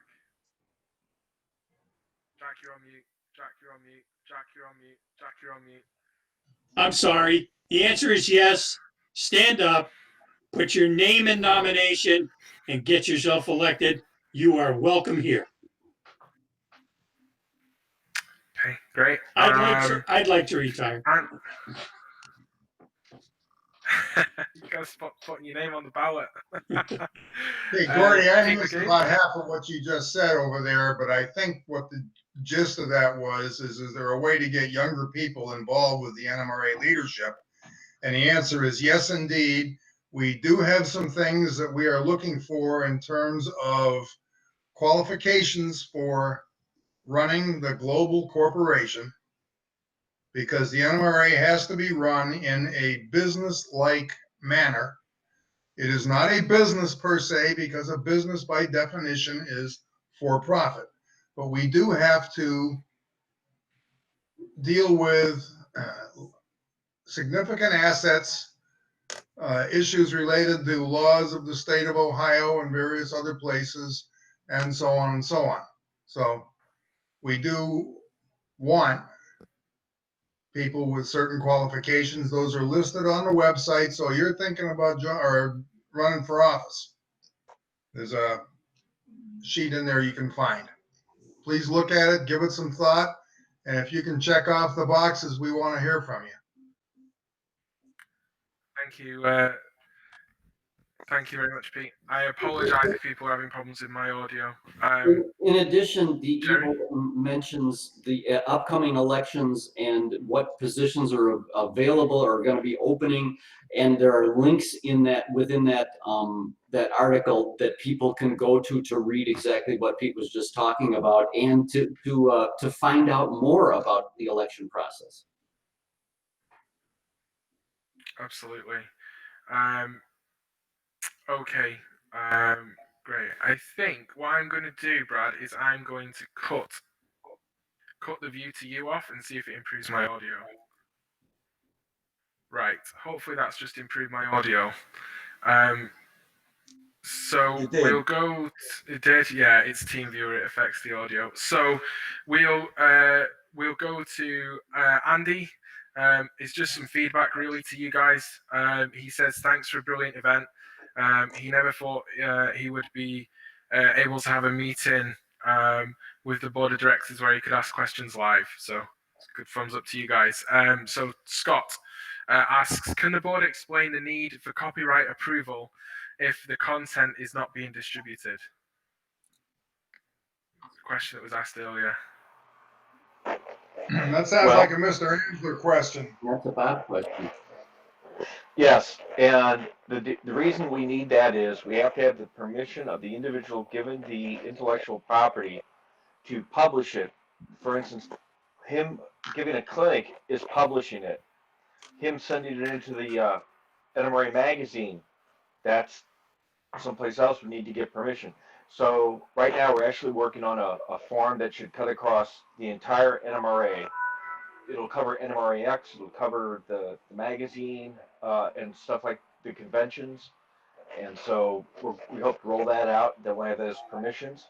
Jack, you're on mute. Jack, you're on mute. Jack, you're on mute. Jack, you're on mute. I'm sorry. The answer is yes. Stand up, put your name in nomination, and get yourself elected. You are welcome here. Okay, great. I'd like to retire. You gotta stop putting your name on the ballot. Hey, Gordy, I missed about half of what you just said over there, but I think what the gist of that was is there a way to get younger people involved with the NMRA leadership? And the answer is yes, indeed. We do have some things that we are looking for in terms of qualifications for running the global corporation, because the NMRA has to be run in a business-like manner. It is not a business per se, because a business by definition is for profit. But we do have to deal with significant assets, issues related to laws of the state of Ohio and various other places, and so on and so on. So we do want people with certain qualifications. Those are listed on the website. So you're thinking about running for office, there's a sheet in there you can find. Please look at it, give it some thought, and if you can check off the boxes, we want to hear from you. Thank you. Thank you very much, Pete. I apologize if people are having problems with my audio. In addition, the Gerry? email mentions the upcoming elections and what positions are available or going to be opening, and there are links in that within that that article that people can go to read exactly what Pete was just talking about and to find out more about the election process. Absolutely. Okay. Great. I think what I'm going to do, Brad, is I'm going to cut the view to you off and see if it improves my audio. Right. Hopefully that's just improved my audio. So we'll go. It did. Yeah, it's TeamViewer. It affects the audio. So we'll go to Andy. It's just some feedback really to you guys. He says thanks for a brilliant event. He never thought he would be able to have a meeting with the board of directors where he could ask questions live. So good thumbs up to you guys. So Scott asks, can the board explain the need for copyright approval if the content is not being distributed? It's a question that was asked earlier. That sounds like a Mr. Amsler question. That's a bad question. Yes, and the reason we need that is we have to have the permission of the individual given the intellectual property to publish it. For instance, him giving a clinic is publishing it. Him sending it into the NMRA magazine, that's someplace else we need to get permission. So right now we're actually working on a form that should cut across the entire NMRA. It'll cover NMRAX, it'll cover the magazine and stuff like the conventions. And so we hope to roll that out. Then we'll have those permissions.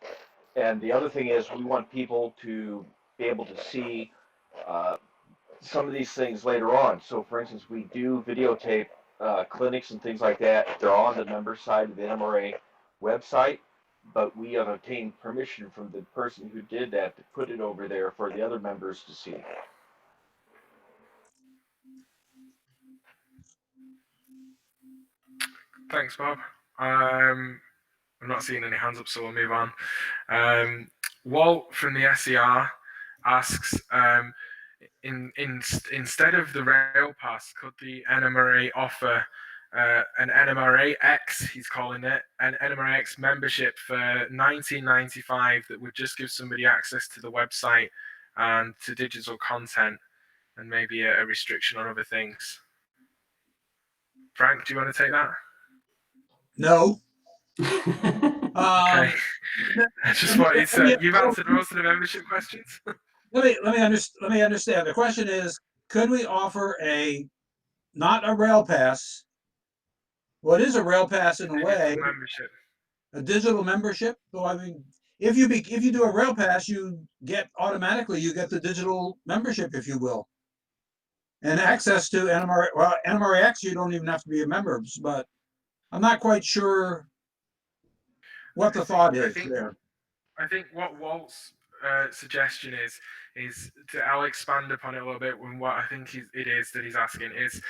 And the other thing is we want people to be able to see some of these things later on. So for instance, we do videotape clinics and things like that. They're on the member side of the NMRA website, but we have obtained permission from the person who did that to put it over there for the other members to see. Thanks, Bob. I'm not seeing any hands up, so we'll move on. Walt from the SER asks, instead of the rail pass, could the NMRA offer an NMRA X, he's calling it, an NMRA X membership for $19.95 that would just give somebody access to the website and to digital content, and maybe a restriction on other things? Frank, do you want to take that? No. Okay. I just what you said. You've answered most of the membership questions. Let me understand. The question is, could we offer not a rail pass? What is a rail pass in a way? Membership. A digital membership. So I mean, if you do a rail pass, you get the digital membership, if you will, and access to NMRA. Well, NMRAX, you don't even have to be a member, but I'm not quite sure what the thought is there. I think what Walt's suggestion is I'll expand upon it a little bit. When what I think it is that he's asking is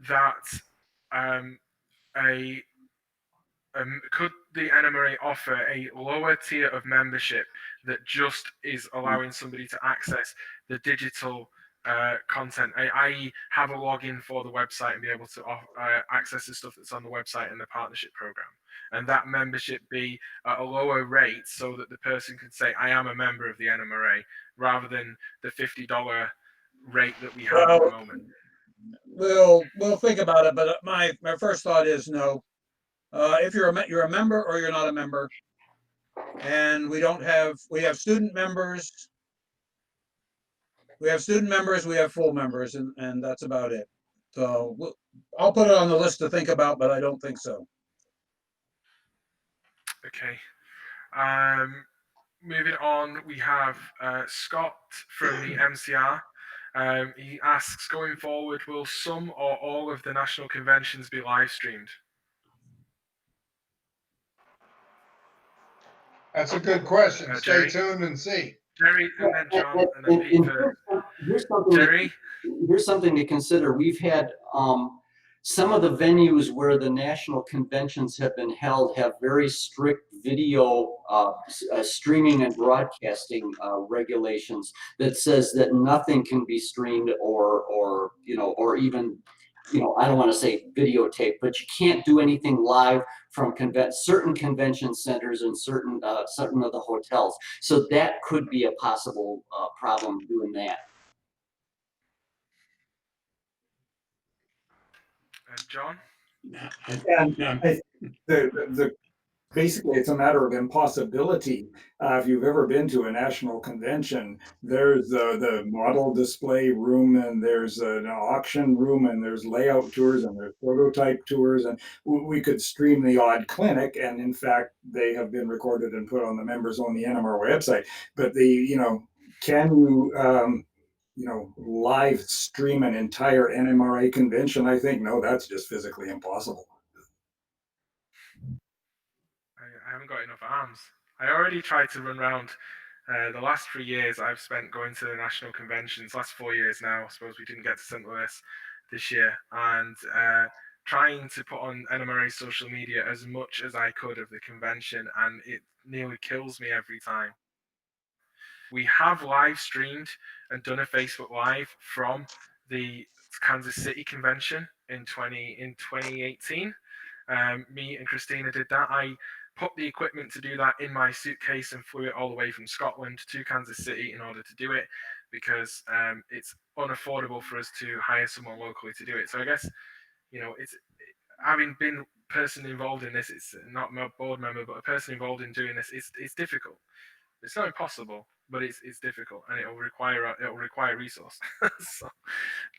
that could the NMRA offer a lower tier of membership that just is allowing somebody to access the digital content, i.e. have a login for the website and be able to access the stuff that's on the website in the partnership program, and that membership be at a lower rate so that the person could say, I am a member of the NMRA, rather than the $50 rate that we have at the moment? We'll think about it, but my first thought is no. If you're a member or you're not a member, and we have student members, we have full members, and that's about it. So I'll put it on the list to think about, but I don't think so. Okay. Moving on, we have Scott from the MCR. He asks, going forward, will some or all of the national conventions be live streamed? That's a good question. Stay Gerry? tuned and see. Gerry, and then John, and then Peter. Gerry? Here's something to consider. We've had some of the venues where the national conventions have been held have very strict video streaming and broadcasting regulations that says that nothing can be streamed or even, I don't want to say videotape, but you can't do anything live from certain convention centers and certain of the hotels. So that could be a possible problem doing that. John? And basically, it's a matter of impossibility. If you've ever been to a national convention, there's the model display room, and there's an auction room, and there's layout tours, and there's prototype tours, and we could stream the odd clinic, and in fact, they have been recorded and put on the members on the NMR website. But can you live stream an entire NMRA convention? I think no, that's just physically impossible. I haven't got enough arms. I already tried to run around. The last 3 years I've spent going to the national conventions. Last 4 years now. I suppose we didn't get to St. Louis this year, and trying to put on NMRA social media as much as I could of the convention, and it nearly kills me every time. We have live streamed and done a Facebook Live from the Kansas City convention in 2018. Me and Christina did that. I put the equipment to do that in my suitcase and flew it all the way from Scotland to Kansas City in order to do it, because it's unaffordable for us to hire someone locally to do it. So I guess, it's having been personally involved in this, it's not my board member, but a person involved in doing this, it's difficult. It's not impossible, but it's difficult, and it'll require resource. So,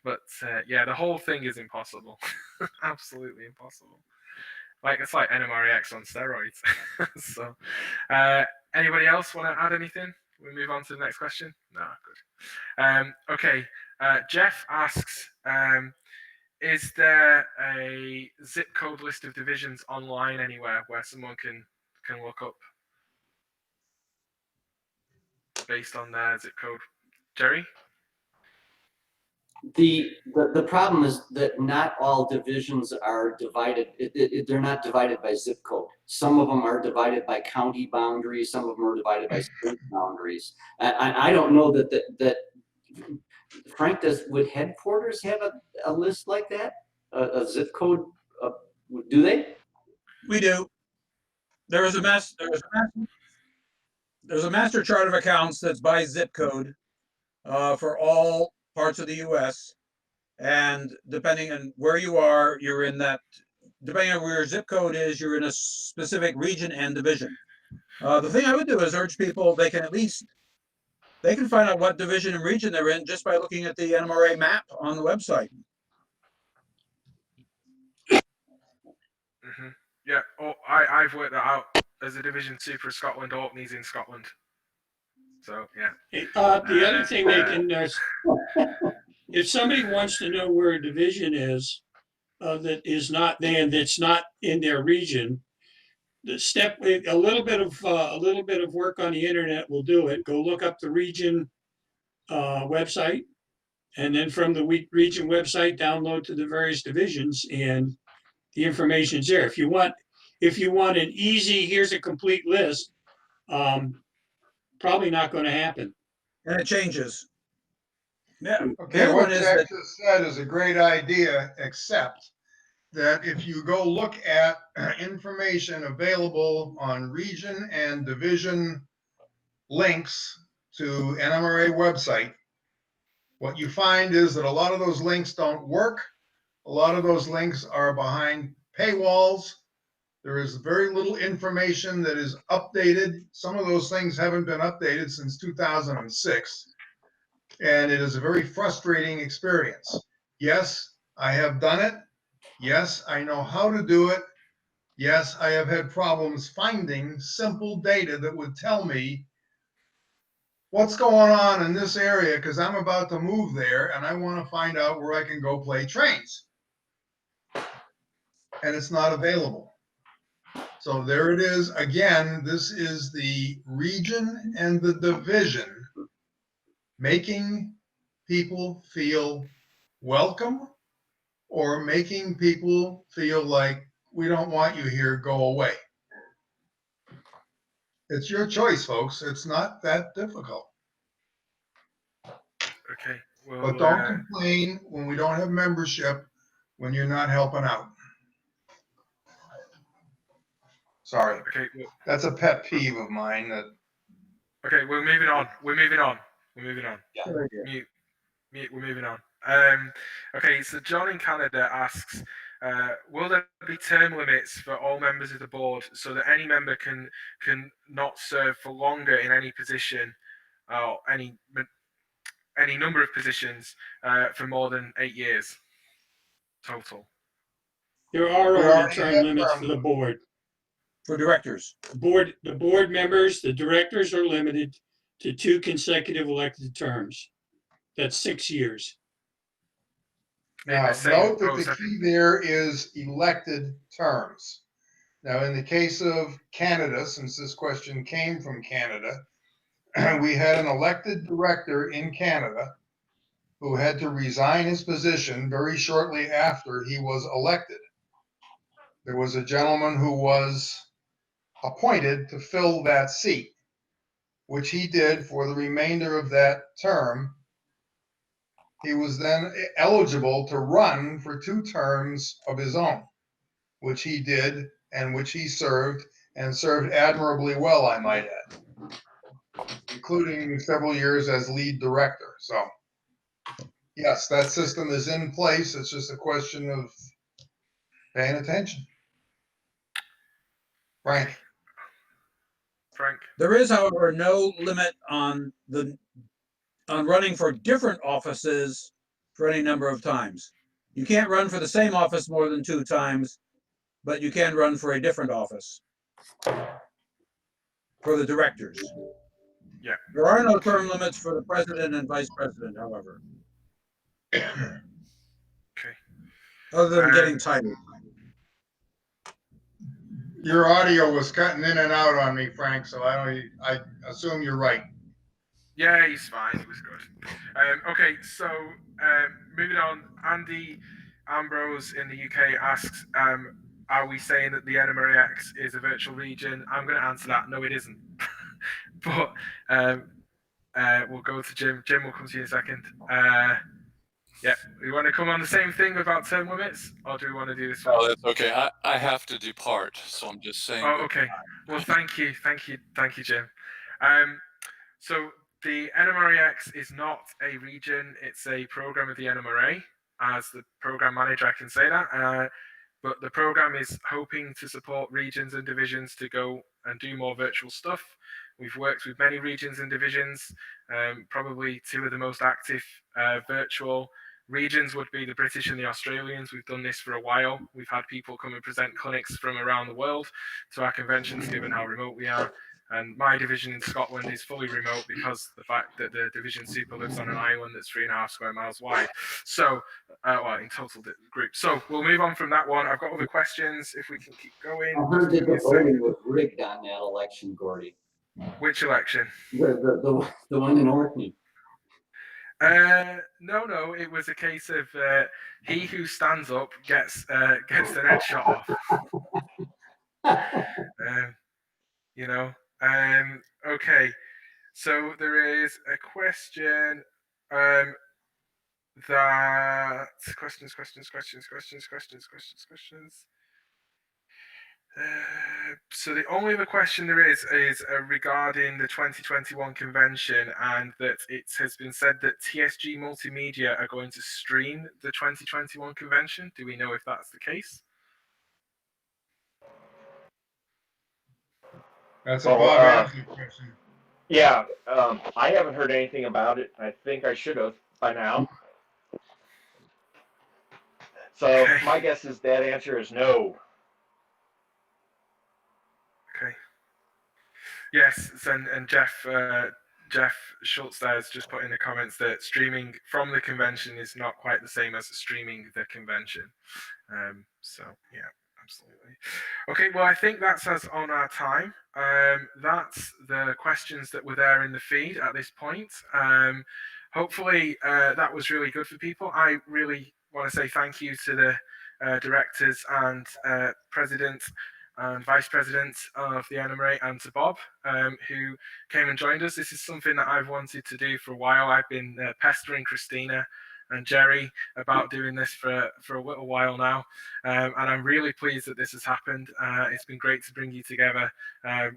but yeah, the whole thing is impossible, absolutely impossible. It's like NMRAX on steroids. So, anybody else want to add anything? We move on to the next question. No, good. Okay, Jeff asks. Is there a zip code list of divisions online anywhere where someone can look up based on their zip code? Gerry? The problem is that not all divisions are divided. They're not divided by zip code. Some of them are divided by county boundaries. Some of them are divided by state boundaries. I don't know that Frank, would headquarters have a list like that? A zip code? Do they? We do. There's a master chart of accounts that's by zip code for all parts of the U.S. And depending on where you are, you're in that. Depending on where your zip code is, you're in a specific region and division. The thing I would do is urge people they can find out what division and region they're in just by looking at the NMRA map on the website. Mm-hmm. Yeah. Oh, I've worked that out. There's a Division 2 for Scotland. Orkney's in Scotland. So yeah. The other thing they can, if somebody wants to know where a division is that is not there, that's not in their region, a little bit of work on the internet will do it. Go look up the region website, and then from the region website, download to the various divisions, and the information's there. If you want an easy, here's a complete list, probably not going to happen. And it changes. Yeah. Okay, what Jack just said is a great idea, except that if you go look at information available on region and division links to NMRA website, what you find is that a lot of those links don't work. A lot of those links are behind paywalls. There is very little information that is updated. Some of those things haven't been updated since 2006. And it is a very frustrating experience. Yes, I have done it. Yes, I know how to do it. Yes, I have had problems finding simple data that would tell me what's going on in this area because I'm about to move there and I want to find out where I can go play trains. And it's not available. So there it is. Again, this is the region and the division making people feel welcome or making people feel like we don't want you here, go away. It's your choice, folks. It's not that difficult. Okay. Well, but don't complain when we don't have membership when you're not helping out. Sorry. Okay. Well, that's a pet peeve of mine. Okay, we're moving on. We're moving on. Yeah. We're moving on. Okay, so John in Canada asks, will there be term limits for all members of the board so that any member can not serve for longer in any position or any number of positions for more than 8 years total? There are only term limits for the board. For directors. The board members, the directors are limited to 2 consecutive elected terms. That's 6 years. Now, note that the key there is elected terms. Now, in the case of Canada, since this question came from Canada, we had an elected director in Canada who had to resign his position very shortly after he was elected. There was a gentleman who was appointed to fill that seat, which he did for the remainder of that term. He was then eligible to run for 2 terms of his own, which he did and which he served, and served admirably well, I might add, including several years as lead director. So, yes, that system is in place. It's just a question of paying attention. Frank. Frank. There is, however, no limit on running for different offices for any number of times. You can't run for the same office more than 2 times, but you can run for a different office for the directors. Yeah. There are no term limits for the president and vice president, however. Okay. Other than getting tired. Your audio was cutting in and out on me, Frank, so I assume you're right. Yeah, he's fine. He was good. Okay, so moving on. Andy Ambrose in the UK asks, are we saying that the NMRAX is a virtual region? I'm going to answer that. No, it isn't. But we'll go to Jim. Jim will come to you in a second. Yeah, we want to come on the same thing about term limits, or do we want to do this one? Oh, that's okay. I have to depart, so I'm just saying. Oh, okay. Well, thank you, Jim. So the NMRAX is not a region; it's a program of the NMRA. As the program manager, I can say that. But the program is hoping to support regions and divisions to go and do more virtual stuff. We've worked with many regions and divisions. Probably 2 of the most active virtual regions would be the British and the Australians. We've done this for a while. We've had people come and present clinics from around the world to our conventions, given how remote we are. And my division in Scotland is fully remote because the fact that the division super lives on an island that's 3.5 square miles wide. So, well, in total group. So we'll move on from that one. I've got other questions if we can keep going. I heard that the voting was rigged on that election, Gordy. Which election? The one in Orkney. No, it was a case of he who stands up gets the head shot off. You know. Okay. So there is a question. That questions. So the only other question there is regarding the 2021 convention, and that it has been said that TSG Multimedia are going to stream the 2021 convention. Do we know if that's the case? That's a Bob Amsler question. Yeah, I haven't heard anything about it. I think I should have by now. So Okay. my guess is that answer is no. Okay. Yes, and Jeff Schultz there has just put in the comments that streaming from the convention is not quite the same as streaming the convention. So yeah, absolutely. Okay, well I think that's us on our time. That's the questions that were there in the feed at this point. Hopefully that was really good for people. I really want to say thank you to the directors and president and vice president of the NMRA, and to Bob, who came and joined us. This is something that I've wanted to do for a while. I've been pestering Christina and Gerry about doing this for a little while now, and I'm really pleased that this has happened. It's been great to bring you together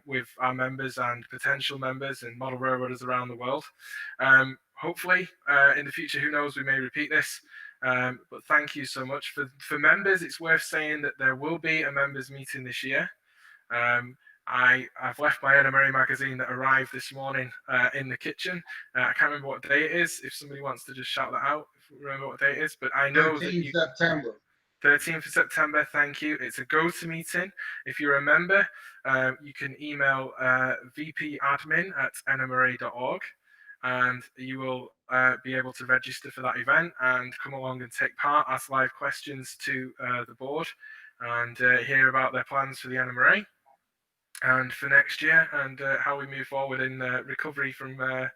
with our members and potential members and model railroaders around the world. Hopefully, in the future, who knows, we may repeat this. But thank you so much. For members, it's worth saying that there will be a members meeting this year. I've left my NMRA magazine that arrived this morning in the kitchen. I can't remember what day it is. If somebody wants to just shout that out, if you remember what day it is. But I know 13 that September. 13th of September, thank you. It's a go-to meeting. If you're a member, you can email vpadmin@nmra.org. And you will be able to register for that event and come along and take part, ask live questions to the board, and hear about their plans for the NMRA and for next year, and how we move forward in recovery from the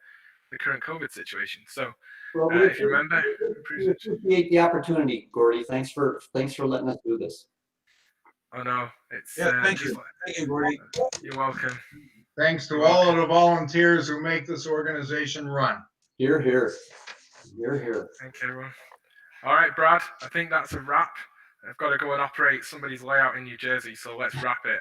current COVID situation. So, Well, if you remember, we appreciate the opportunity, Gordy. Thanks for letting us do this. Oh no, it's Thank you, Gordy. You're welcome. Thanks to all of the volunteers who make this organization run. Hear, hear. Hear, hear. Thank you, everyone. All right, Brad, I think that's a wrap. I've got to go and operate somebody's layout in New Jersey, so let's wrap it.